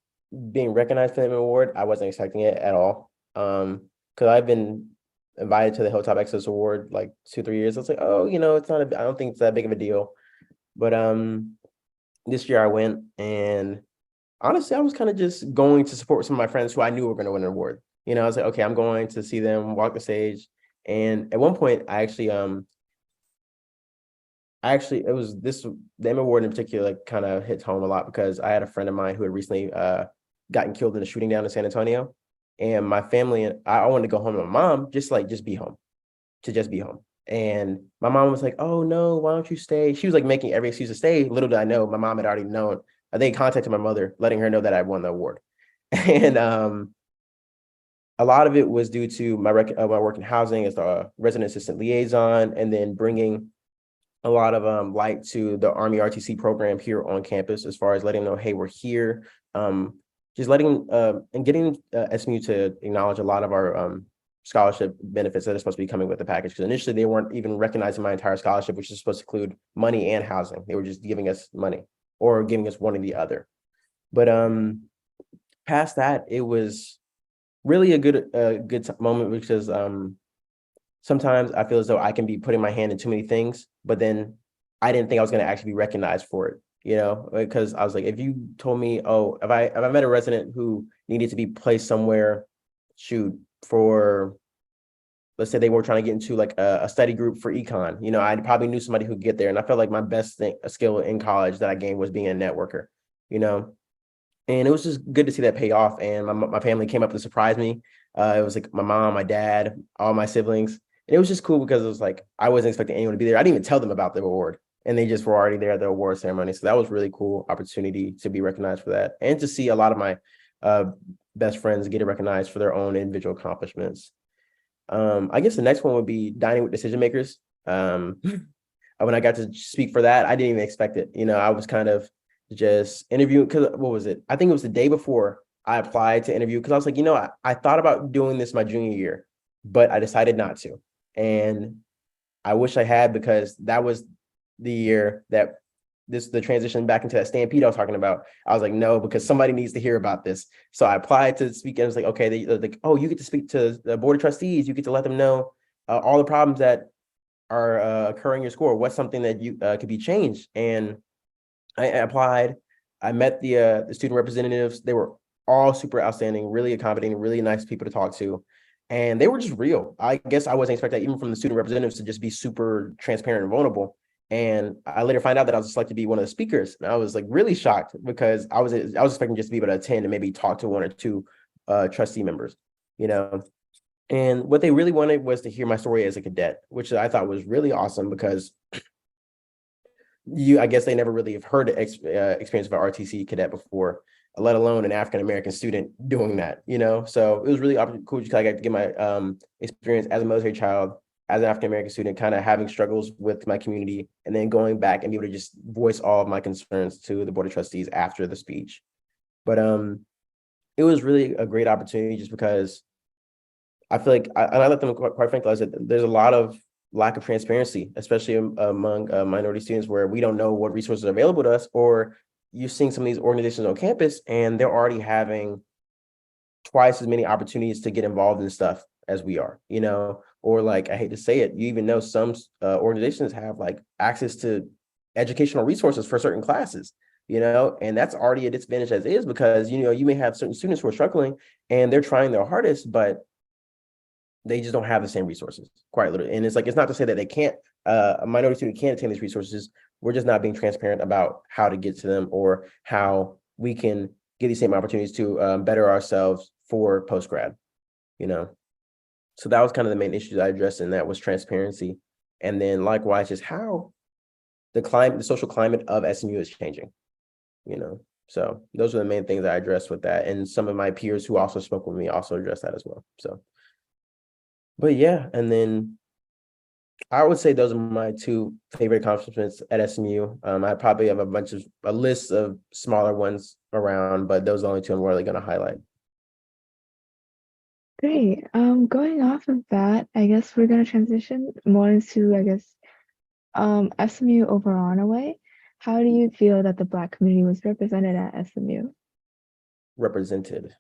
being recognized for the award, I wasn't expecting it at all. Because I've been invited to the Hilltop Excellence Award like 2-3 years. I was like, oh, it's not I don't think it's that big of a deal. But this year I went, and honestly, I was kind of just going to support some of my friends who I knew were going to win an award. I was like, okay, I'm going to see them walk the stage. And at one point, it was the Emmy Award in particular kind of hits home a lot, because I had a friend of mine who had recently gotten killed in a shooting down in San Antonio, and my family and I wanted to go home with my mom, just be home. And my mom was like, oh no, why don't you stay? She was like making every excuse to stay. Little did I know, my mom had already known. They contacted my mother, letting her know that I won the award. And a lot of it was due to my work in housing as the resident assistant liaison, and then bringing a lot of light to the Army ROTC program here on campus, as far as letting them know, hey, we're here. Just letting and getting SMU to acknowledge a lot of our scholarship benefits that are supposed to be coming with the package. Because initially they weren't even recognizing my entire scholarship, which is supposed to include money and housing. They were just giving us money, or giving us one or the other. But past that, it was really a good moment because sometimes I feel as though I can be putting my hand in too many things, but then I didn't think I was going to actually be recognized for it, because I was like, if you told me, oh, if I met a resident who needed to be placed somewhere, shoot, for, let's say they were trying to get into like a study group for econ, I probably knew somebody who could get there. And I felt like my best thing, a skill in college that I gained was being a networker, you know, and it was just good to see that pay off. And my family came up to surprise me. It was like my mom, my dad, all my siblings. And it was just cool because it was like, I wasn't expecting anyone to be there. I didn't even tell them about the award. And they just were already there at the award ceremony. So that was really cool opportunity to be recognized for that. And to see a lot of my uh, best friends get recognized for their own individual accomplishments. I guess the next one would be dining with decision makers. When I got to speak for that, I didn't even expect it. I was kind of just interviewing because what was it? I think it was the day before I applied to interview because I was like, I thought about doing this my junior year, but I decided not to. And I wish I had, because that was the year that the transition back into that stampede I was talking about. I was like, no, because somebody needs to hear about this. So I applied to speak, and I was like, okay, they're like, oh, you get to speak to the board of trustees. You get to let them know all the problems that are occurring in your school. What's something that you could be changed? And I applied. I met the student representatives. They were all super outstanding, really accommodating, really nice people to talk to. And they were just real. I guess I wasn't expecting that even from the student representatives to just be super transparent and vulnerable. And I later find out that I was selected to be one of the speakers. And I was like really shocked because I was expecting just to be able to attend and maybe talk to one or two trustee members, you know. And what they really wanted was to hear my story as a cadet, which I thought was really awesome because I guess they never really have heard the experience of an RTC cadet before, let alone an African-American student doing that, So it was really cool because I got to get my experience as a military child, as an African-American student, kind of having struggles with my community, and then going back and be able to just voice all of my concerns to the Board of Trustees after the speech. But it was really a great opportunity just because I feel like, and I let them, quite frankly, I said, there's a lot of lack of transparency, especially among minority students, where we don't know what resources are available to us, or you're seeing some of these organizations on campus and they're already having twice as many opportunities to get involved in stuff as we are, or like, I hate to say it, you even know some organizations have like access to educational resources for certain classes, and that's already a disadvantage as is, because, you may have certain students who are struggling and they're trying their hardest, but they just don't have the same resources, quite literally. And it's like, it's not to say that they can't, a minority student can't attain these resources. We're just not being transparent about how to get to them or how we can get these same opportunities to better ourselves for post-grad, So that was kind of the main issues I addressed, and that was transparency. And then likewise, just how the social climate of SMU is changing, So those are the main things I addressed with that. And some of my peers who also spoke with me also addressed that as well, so. But yeah, and then I would say those are my two favorite accomplishments at SMU. I probably have a list of smaller ones around, but those are the only two I'm really going to highlight. Great. Going off of that, I guess we're going to transition more into, SMU overall in a way. How do you feel that the Black community was represented at SMU? Represented.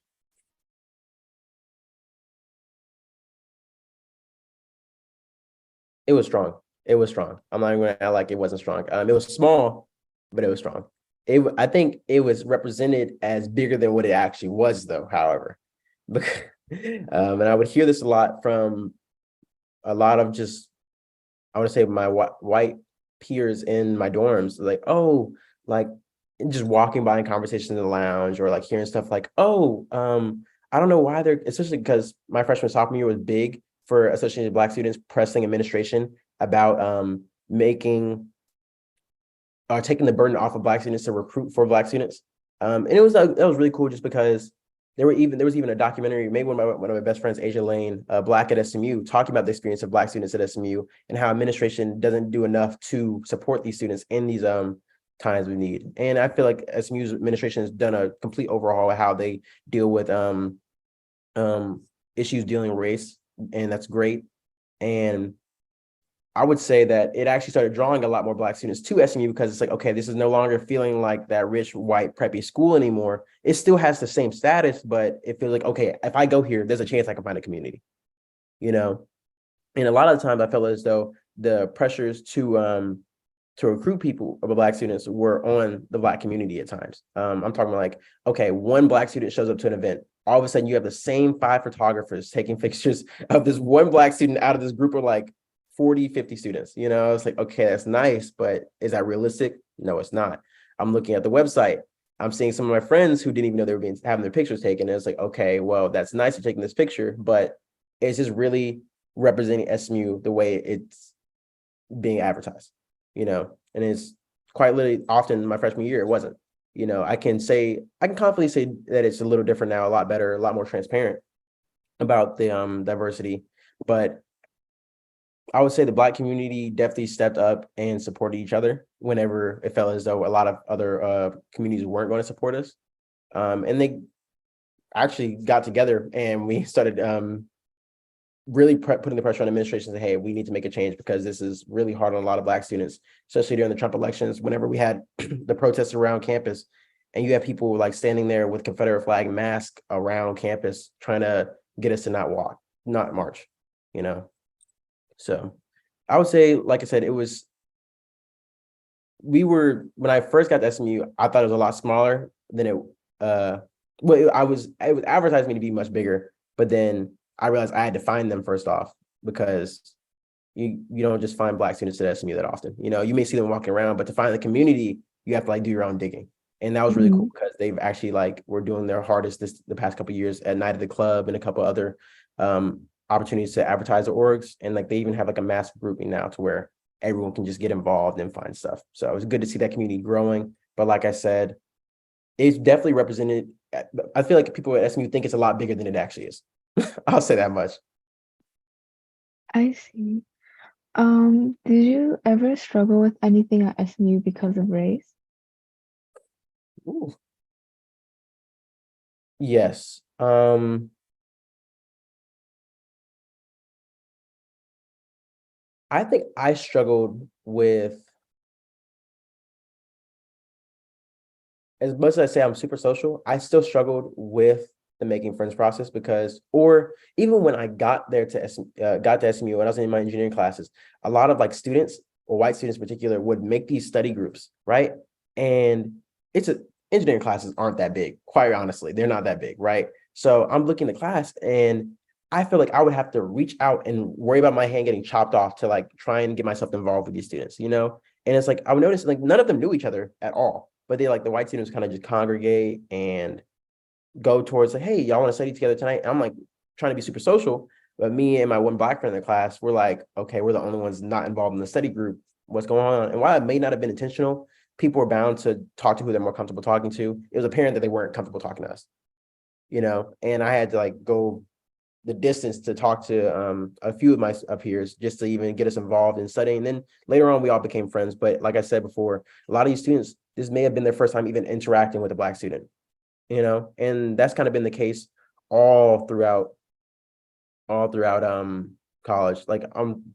It was strong. It was strong. I'm not even going to act like it wasn't strong. It was small, but it was strong. I think it was represented as bigger than what it actually was, though, however. And I would hear this a lot from a lot of just, I want to say, my white peers in my dorms, like, oh, like just walking by in conversations in the lounge, or like hearing stuff like, oh, I don't know why they're, especially because my freshman sophomore year was big for Associated Black Students pressing administration about taking the burden off of Black students to recruit for Black students. And that was really cool, just because there was even a documentary made with one of my best friends, Asia Lane, Black at SMU, talking about the experience of Black students at SMU and how administration doesn't do enough to support these students in these times we need. And I feel like SMU's administration has done a complete overhaul of how they deal with issues dealing with race, and that's great. And I would say that it actually started drawing a lot more Black students to SMU because it's like, okay, this is no longer feeling like that rich white preppy school anymore. It still has the same status, but it feels like, okay, if I go here, there's a chance I can find a community, you know? And a lot of the times I felt as though the pressures to recruit people of Black students were on the Black community at times. I'm talking about like, okay, one Black student shows up to an event. All of a sudden you have the same 5 photographers taking pictures of this one Black student out of this group of like 40, 50 students. You know, it's like, okay, that's nice, but is that realistic? No, it's not. I'm looking at the website. I'm seeing some of my friends who didn't even know they were having their pictures taken. And it's like, okay, well, that's nice for taking this picture, but it's just really representing SMU the way it's being advertised, you know, and it's quite literally often my freshman year, it wasn't, you know, I can confidently say that it's a little different now, a lot better, a lot more transparent about the diversity, but I would say the Black community definitely stepped up and supported each other whenever it felt as though a lot of other communities weren't going to support us. And they actually got together and we started really putting the pressure on administration to say, hey, we need to make a change because this is really hard on a lot of Black students, especially during the Trump elections, whenever we had the protests around campus and you have people like standing there with Confederate flag mask around campus trying to get us to not march, you know? So I would say, like I said, when I first got to SMU, I thought it was a lot smaller than it was advertised me to be much bigger, but then I realized I had to find them first off because you don't just find Black students at SMU that often. You know, you may see them walking around, but to find the community, you have to like do your own digging. And that was really cool because they've actually like were doing their hardest the past couple of years at Night of the Club and a couple other opportunities to advertise the orgs. And like they even have like a massive grouping now to where everyone can just get involved and find stuff. So it was good to see that community growing. But like I said, it's definitely represented. I feel like people at SMU think it's a lot bigger than it actually is. I'll say that much. I see. Did you ever struggle with anything at SMU because of race? Ooh. Yes. I think I struggled with, as much as I say I'm super social, I still struggled with the making friends process because, or even when I got to SMU, when I was in my engineering classes, a lot of like students or white students in particular would make these study groups, right? And engineering classes aren't that big, quite honestly, they're not that big, right? So I'm looking at class and I feel like I would have to reach out and worry about my hand getting chopped off to like try and get myself involved with these students, you know? And it's like, I would notice like none of them knew each other at all, but they like the white students kind of just congregate and go towards like, hey, y'all want to study together tonight? And I'm like trying to be super social, but me and my one Black friend in the class, we're like, okay, we're the only ones not involved in the study group. What's going on? And while it may not have been intentional, people were bound to talk to who they're more comfortable talking to. It was apparent that they weren't comfortable talking to us, you know? And I had to like go the distance to talk to a few of my peers just to even get us involved in studying. And then later on, we all became friends. But like I said before, a lot of these students, this may have been their first time even interacting with a Black student, you know, and that's kind of been the case all throughout college. Like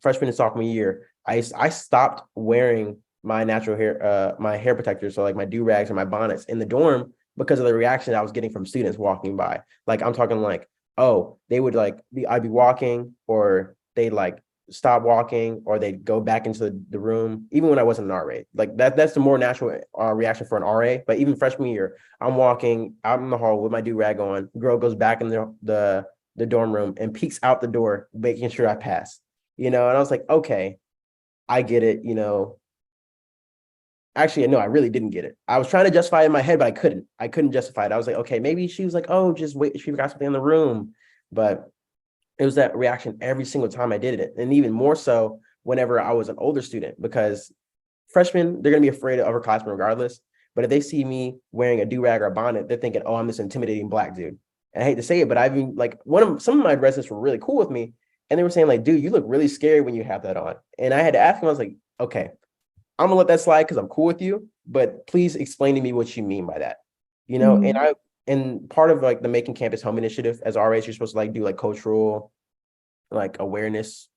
freshman and sophomore year, I stopped wearing my natural hair, my hair protectors, so like my do-rags and my bonnets in the dorm because of the reaction I was getting from students walking by. Like I'm talking like, oh, they would like I'd be walking or they'd like stop walking or they'd go back into the room, even when I wasn't an RA. Like that's the more natural reaction for an RA. But even freshman year, I'm walking out in the hall with my do-rag on. Girl goes back in the dorm room and peeks out the door, making sure I pass. You know, and I was like, okay, I get it, you know. Actually, no, I really didn't get it. I was trying to justify it in my head, but I couldn't. I couldn't justify it. I was like, okay, maybe she was like, oh, just wait, she forgot something in the room. But it was that reaction every single time I did it. And even more so whenever I was an older student, because freshmen, they're going to be afraid of upperclassmen regardless. But if they see me wearing a do-rag or a bonnet, they're thinking, oh, I'm this intimidating Black dude. And I hate to say it, but I've been like, some of my residents were really cool with me. And they were saying like, dude, you look really scary when you have that on. And I had to ask them, I was like, okay, I'm gonna let that slide because I'm cool with you, but please explain to me what you mean by that. You know, and part of like the Making Campus Home initiative as RAs, you're supposed to like do like cultural like awareness,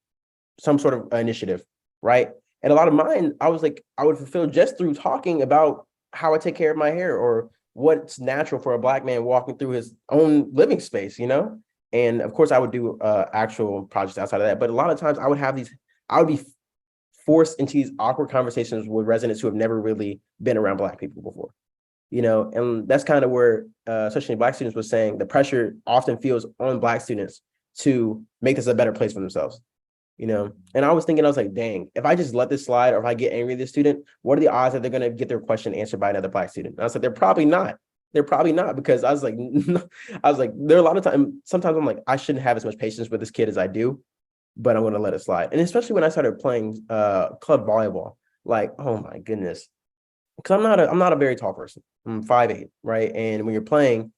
some sort of initiative. right? And a lot of mine, I was like, I would fulfill just through talking about how I take care of my hair or what's natural for a Black man walking through his own living space, you know? And of course, I would do actual projects outside of that. But a lot of times I would be forced into these awkward conversations with residents who have never really been around Black people before, you know? And that's kind of where, especially Black students was saying, the pressure often feels on Black students to make this a better place for themselves, you know? And I was thinking, I was like, dang, if I just let this slide or if I get angry at this student, what are the odds that they're going to get their question answered by another Black student? And I was like, they're probably not. They're probably not, because I was like, there are a lot of times, sometimes I'm like, I shouldn't have as much patience with this kid as I do, but I'm going to let it slide. And especially when I started playing club volleyball, like, oh my goodness, because I'm not a very tall person. I'm 5'8", right? And when you're playing,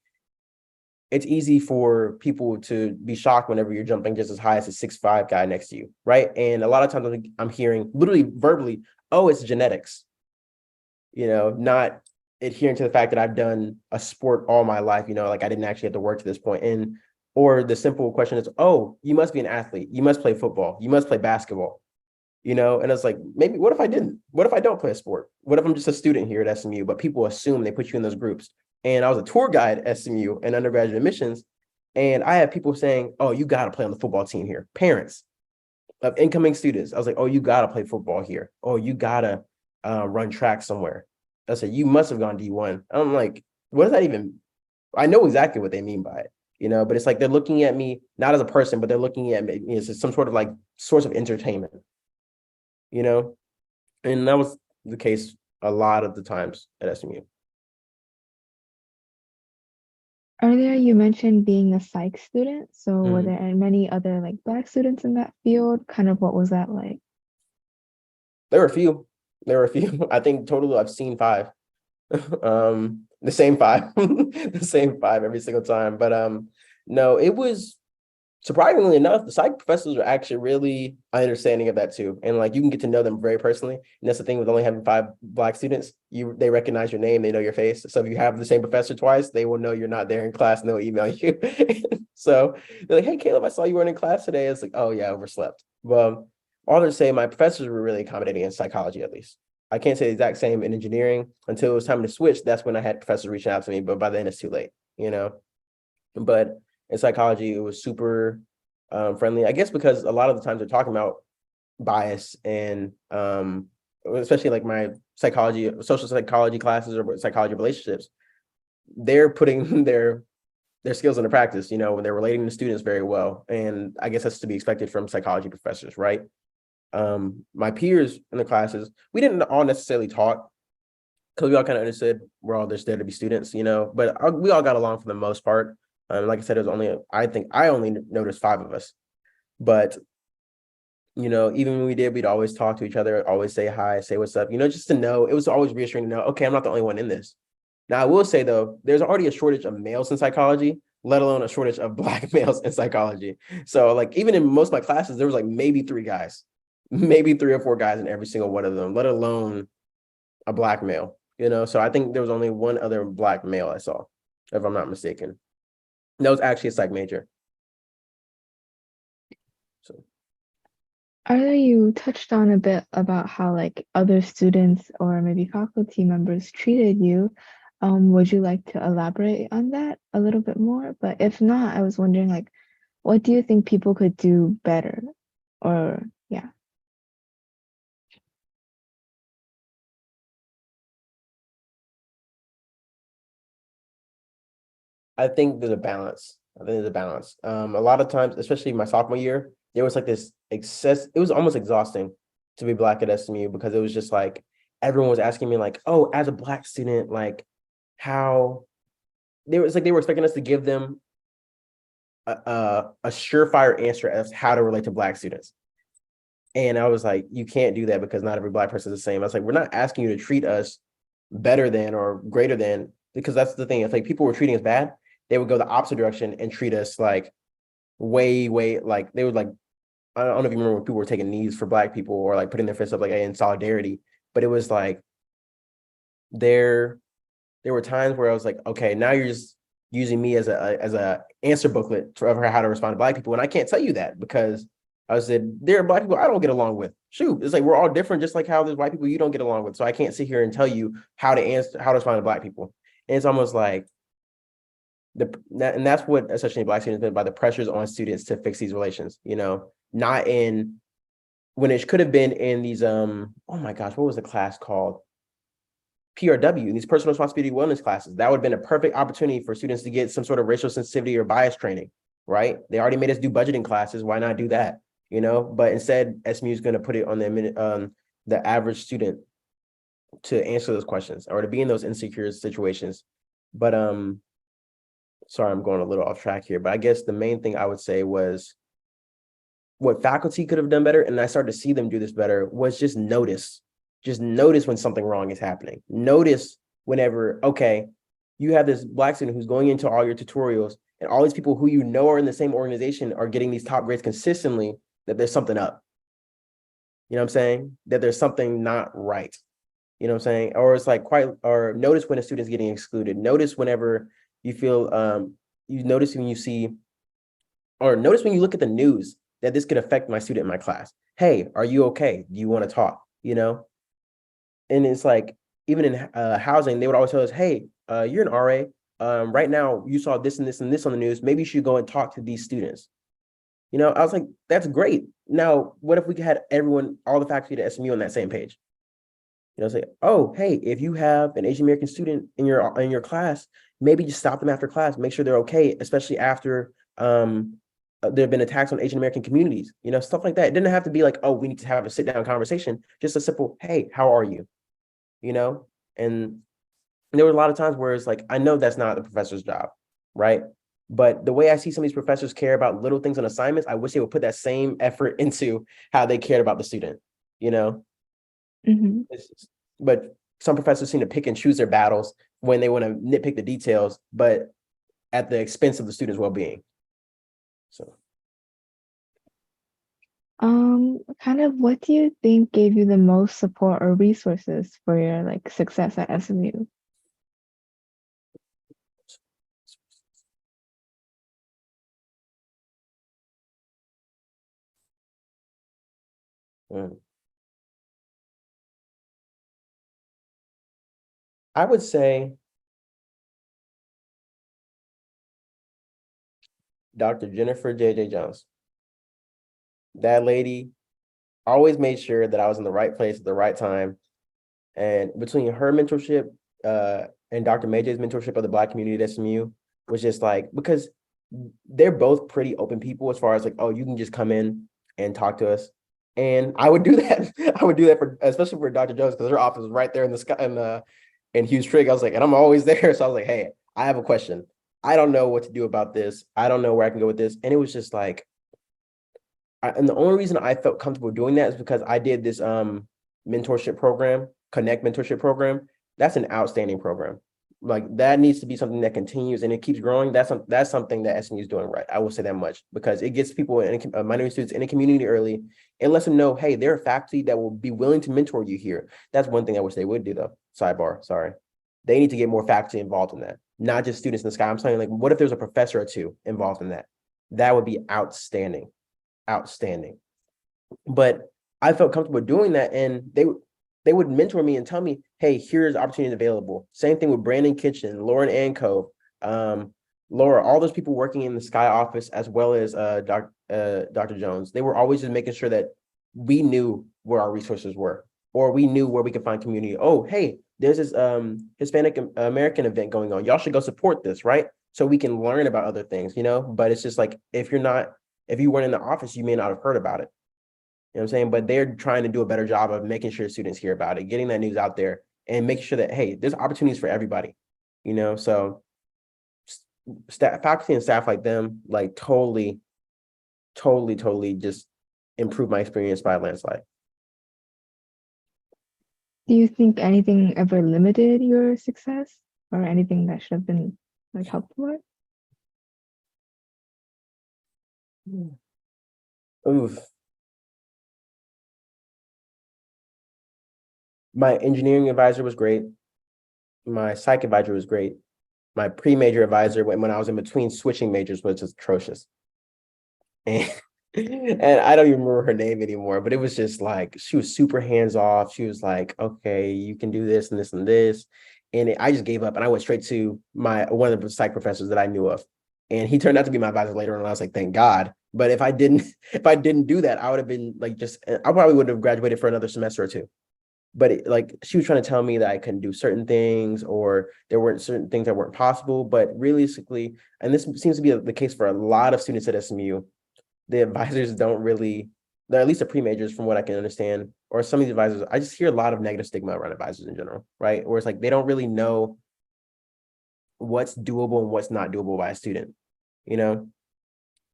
it's easy for people to be shocked whenever you're jumping just as high as a 6'5" guy next to you, right? And a lot of times I'm hearing literally verbally, oh, it's genetics, you know, not adhering to the fact that I've done a sport all my life, you know, like I didn't actually have to work to this point. And or the simple question is, oh, you must be an athlete. You must play football. You must play basketball, you know? And it's like, maybe what if I didn't? What if I don't play a sport? What if I'm just a student here at SMU, but people assume they put you in those groups? And I was a tour guide at SMU and undergraduate admissions. And I had people saying, oh, you got to play on the football team here. Parents of incoming students. I was like, oh, you got to play football here. Oh, you got to run track somewhere. I said, you must have gone D1. I'm like, what does that even, I know exactly what they mean by it, you know, but it's like, they're looking at me, not as a person, but they're looking at me as some sort of like source of entertainment, you know? And that was the case a lot of the times at SMU. Earlier, you mentioned being a psych student. So were Mhm. there many other like Black students in that field? Kind of what was that like? There were a few. There were a few. I think total I've seen 5. The same 5, the same 5 every single time. But no, it was surprisingly enough, the psych professors are actually really understanding of that too. And like you can get to know them very personally. And that's the thing with only having 5 Black students, they recognize your name, they know your face. So if you have the same professor twice, they will know you're not there in class and they'll email you. So they're like, hey Caleb, I saw you weren't in class today. It's like, oh yeah, I overslept. Well, all to say my professors were really accommodating in psychology at least. I can't say the exact same in engineering until it was time to switch. That's when I had professors reaching out to me, but by then it's too late, you know. But in psychology, it was super friendly. I guess because a lot of the times they're talking about bias and especially like my psychology, social psychology classes or psychology relationships, they're putting their skills into practice, you know, when they're relating to students very well. And I guess that's to be expected from psychology professors, right? My peers in the classes, we didn't all necessarily talk because we all kind of understood we're all just there to be students, you know, but we all got along for the most part. Like I said, it was only, I think I only noticed 5 of us, but you know, even when we did, we'd always talk to each other, always say hi, say what's up, you know, just to know. It was always reassuring to know, okay, I'm not the only one in this. Now, I will say though, there's already a shortage of males in psychology, let alone a shortage of Black males in psychology. So like, even in most of my classes, there was like maybe 3 guys, maybe 3 or 4 guys in every single one of them, let alone a Black male, you know? So I think there was only one other Black male I saw, if I'm not mistaken. And that was actually a psych major. So Earlier, you touched on a bit about how like other students or maybe faculty members treated you. Would you like to elaborate on that a little bit more? But if not, I was wondering like, what do you think people could do better? Or yeah. I think there's a balance. I think there's a balance. A lot of times, especially my sophomore year, there was like this excess. It was almost exhausting to be Black at SMU because it was just like everyone was asking me like, "Oh, as a Black student, like how?" They was like they were expecting us to give them a surefire answer as how to relate to Black students. And I was like, you can't do that because not every Black person is the same. I was like, we're not asking you to treat us better than or greater than, because that's the thing. If like people were treating us bad, they would go the opposite direction and treat us like way like they would like, I don't know if you remember when people were taking knees for Black people or like putting their fists up like in solidarity, but it was like there there were times where I was like, okay, now you're just using me as a answer booklet for how to respond to Black people, and I can't tell you that because I said, there are Black people I don't get along with. Shoot, it's like we're all different, just like how there's white people you don't get along with. So I can't sit here and tell you how to answer, how to respond to Black people. And it's almost like and that's what essentially Black students meant by the pressures on students to fix these relations, not in when it could have been in these oh my gosh, what was the class called? PRW, these personal responsibility wellness classes. That would have been a perfect opportunity for students to get some sort of racial sensitivity or bias training, right? They already made us do budgeting classes. Why not do that? But instead, SMU is going to put it on the average student to answer those questions or to be in those insecure situations. But sorry, I'm going a little off track here, but I guess the main thing I would say was what faculty could have done better, and I started to see them do this better, was just notice. Just notice when something wrong is happening. Notice whenever, okay, you have this Black student who's going into all your tutorials and all these people who you know are in the same organization are getting these top grades consistently, that there's something up. You know what I'm saying? That there's something not right. You know what I'm saying? Or it's like or notice when a student's getting excluded. Notice whenever you feel, you notice when you see, or notice when you look at the news that this could affect my student in my class. Hey, are you okay? Do you want to talk? And it's like, even in housing, they would always tell us, hey, you're an RA. Right now, you saw this and this and this on the news. Maybe you should go and talk to these students. I was like, that's great. Now, what if we had everyone, all the faculty at SMU on that same page? Say, oh, hey, if you have an Asian American student in your class, maybe just stop them after class, make sure they're okay, especially after there have been attacks on Asian American communities, stuff like that. It didn't have to be like, oh, we need to have a sit down conversation, just a simple, hey, how are you? And there were a lot of times where it's like, I know that's not the professor's job, right? But the way I see some of these professors care about little things on assignments, I wish they would put that same effort into how they cared about the student, Mm-hmm. But some professors seem to pick and choose their battles when they want to nitpick the details, but at the expense of the student's well-being. So, kind of what do you think gave you the most support or resources for your success at SMU? I would say Dr. Jennifer J.J. Jones. That lady always made sure that I was in the right place at the right time. And between her mentorship and Dr. Mayj's mentorship of the Black community at SMU was just like, because they're both pretty open people as far as like, oh, you can just come in and talk to us. And I would do that. I would do that especially for Dr. Jones, because her office was right there in the sky in Hughes Trigg. I was like, and I'm always there. So I was like, hey, I have a question. I don't know what to do about this. I don't know where I can go with this. And it was just like, and the only reason I felt comfortable doing that is because I did this mentorship program, Connect mentorship program. That's an outstanding program. Like that needs to be something that continues and it keeps growing. That's something that SMU is doing right. I will say that much, because it gets people minority students in the community early and lets them know, hey, there are faculty that will be willing to mentor you here. That's one thing I wish they would do though. Sidebar, sorry. They need to get more faculty involved in that, not just students in the sky. I'm saying, like, what if there's a professor or two involved in that? That would be outstanding. But I felt comfortable doing that, and they would mentor me and tell me, hey, here's opportunities available. Same thing with Brandon Kitchen, Lauren Anco, Laura, all those people working in the Sky office, as well as Dr. Jones. They were always just making sure that we knew where our resources were, or we knew where we could find community. Oh, hey, there's this Hispanic American event going on. Y'all should go support this, right? So we can learn about other things, But it's just like, if you weren't in the office, you may not have heard about it. You know what I'm saying? But they're trying to do a better job of making sure students hear about it, getting that news out there, and making sure that, hey, there's opportunities for everybody, So faculty and staff like them, like totally just improve my experience by a landslide. Do you think anything ever limited your success, or anything that should have been helped more? Oof. My engineering advisor was great. My psych advisor was great. My pre-major advisor, when I was in between switching majors, was just atrocious. And And I don't even remember her name anymore, but it was just like she was super hands off. She was like, okay, you can do this and this and this. I just gave up and I went straight to my one of the psych professors that I knew of. And he turned out to be my advisor later on. And I was like, thank God. But if I didn't, if I didn't do that, I would have been like I probably would have graduated for another semester or two. But like she was trying to tell me that I couldn't do certain things or there weren't certain things that weren't possible. But realistically, and this seems to be the case for a lot of students at SMU, the advisors don't really, they're at least the pre-majors from what I can understand, or some of the advisors, I just hear a lot of negative stigma around advisors in general, right? Where it's like they don't really know what's doable and what's not doable by a student, you know?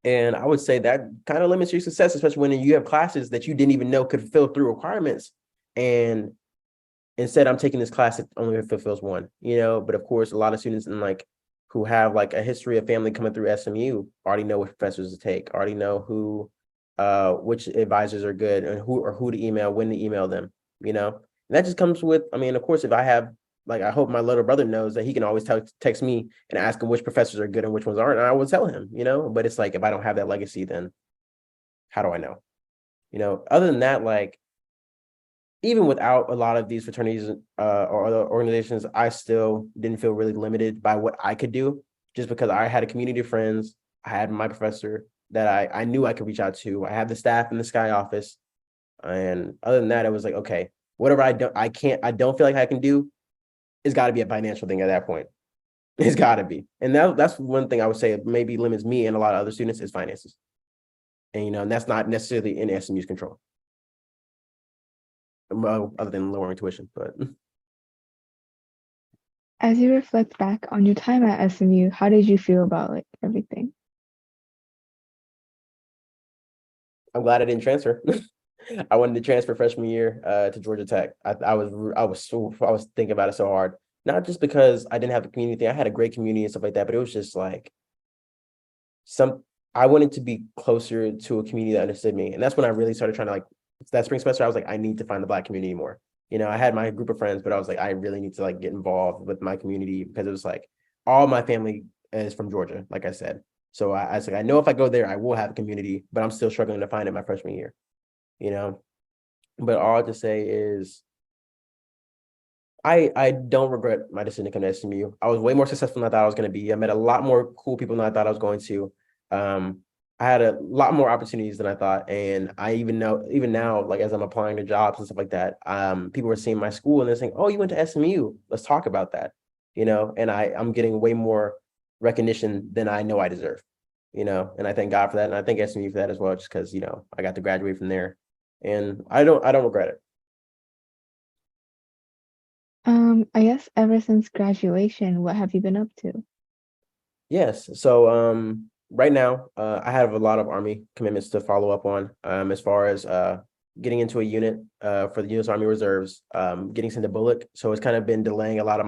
And I would say that kind of limits your success, especially when you have classes that you didn't even know could fill through requirements. And instead, I'm taking this class that only fulfills one, you know? But of course, a lot of students in like who have like a history of family coming through SMU already know what professors to take, already know who which advisors are good and who to email, when to email them, you know. And that just comes with, I mean, of course, if I have like I hope my little brother knows that he can always text me and ask him which professors are good and which ones aren't, and I will tell him, you know. But it's like if I don't have that legacy, then how do I know? You know, other than that, like even without a lot of these fraternities or other organizations, I still didn't feel really limited by what I could do just because I had a community of friends. I had my professor that I knew I could reach out to. I had the staff in the Sky office. And other than that, it was like, okay, whatever I don't feel like I can do, it's got to be a financial thing at that point. It's got to be. And that's one thing I would say maybe limits me and a lot of other students is finances. And, you know, and that's not necessarily in SMU's control. Well, other than lowering tuition, but As you reflect back on your time at SMU, how did you feel about like everything? I'm glad I didn't transfer. I wanted to transfer freshman year to Georgia Tech. I was thinking about it so hard. Not just because I didn't have the community thing. I had a great community and stuff like that, but it was just like I wanted to be closer to a community that understood me. And that's when I really started trying to like that spring semester, I was like, I need to find the Black community more. You know, I had my group of friends, but I was like, I really need to like get involved with my community because it was like all my family is from Georgia, like I said. So I was like, I know if I go there, I will have a community, but I'm still struggling to find it my freshman year, you know. But all to say is I don't regret my decision to come to SMU. I was way more successful than I thought I was going to be. I met a lot more cool people than I thought I was going to. Um, I had a lot more opportunities than I thought, and I even now, like as I'm applying to jobs and stuff like that, people are seeing my school and they're saying, "Oh, you went to SMU. Let's talk about that." You know, and I'm getting way more recognition than I know I deserve. You know, and I thank God for that, and I thank SMU for that as well, just because you know I got to graduate from there, and I don't regret it. I guess ever since graduation, what have you been up to? Yes. So right now I have a lot of Army commitments to follow up on as far as getting into a unit for the U.S. Army Reserves, getting sent to Bullock. So it's kind of been delaying a lot of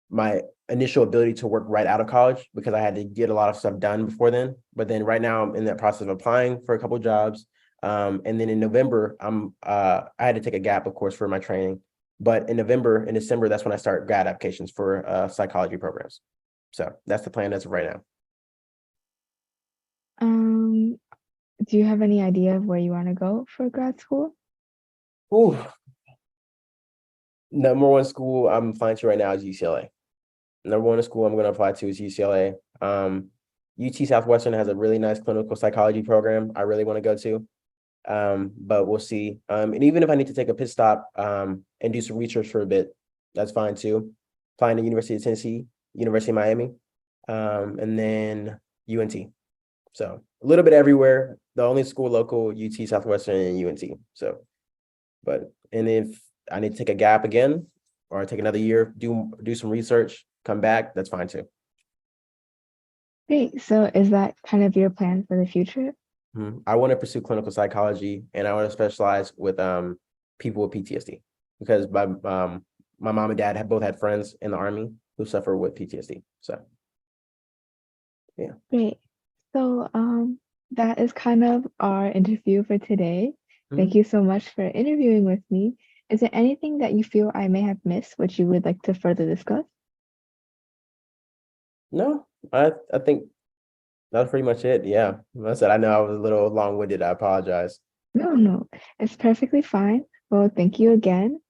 my initial ability to work right out of college because I had to get a lot of stuff done before then. But then right now I'm in that process of applying for a couple of jobs. And then in November, I had to take a gap, of course, for my training. But in November and December, that's when I start grad applications for psychology programs. So that's the plan as of right now. Um, do you have any idea of where you want to go for grad school? Ooh, number one school I'm applying to right now is UCLA. Number one school I'm going to apply to is UCLA. UT Southwestern has a really nice clinical psychology program I really want to go to. But we'll see. And even if I need to take a pit stop and do some research for a bit, that's fine too. Applying to University of Tennessee, University of Miami, and then UNT. So a little bit everywhere. The only school local, UT Southwestern and UNT. So, and if I need to take a gap again or take another year, do some research, come back, that's fine too. Great. So is that kind of your plan for the future? I want to pursue clinical psychology and I want to specialize with people with PTSD because my mom and dad have both had friends in the Army who suffer with PTSD. So yeah. Great. So that is kind of our interview for today. Thank Mhm. you so much for interviewing with me. Is there anything that you feel I may have missed which you would like to further discuss? No, I think That was pretty much it. Yeah. I said I know I was a little long-winded. I apologize. No, no, it's perfectly fine. Well, thank you again.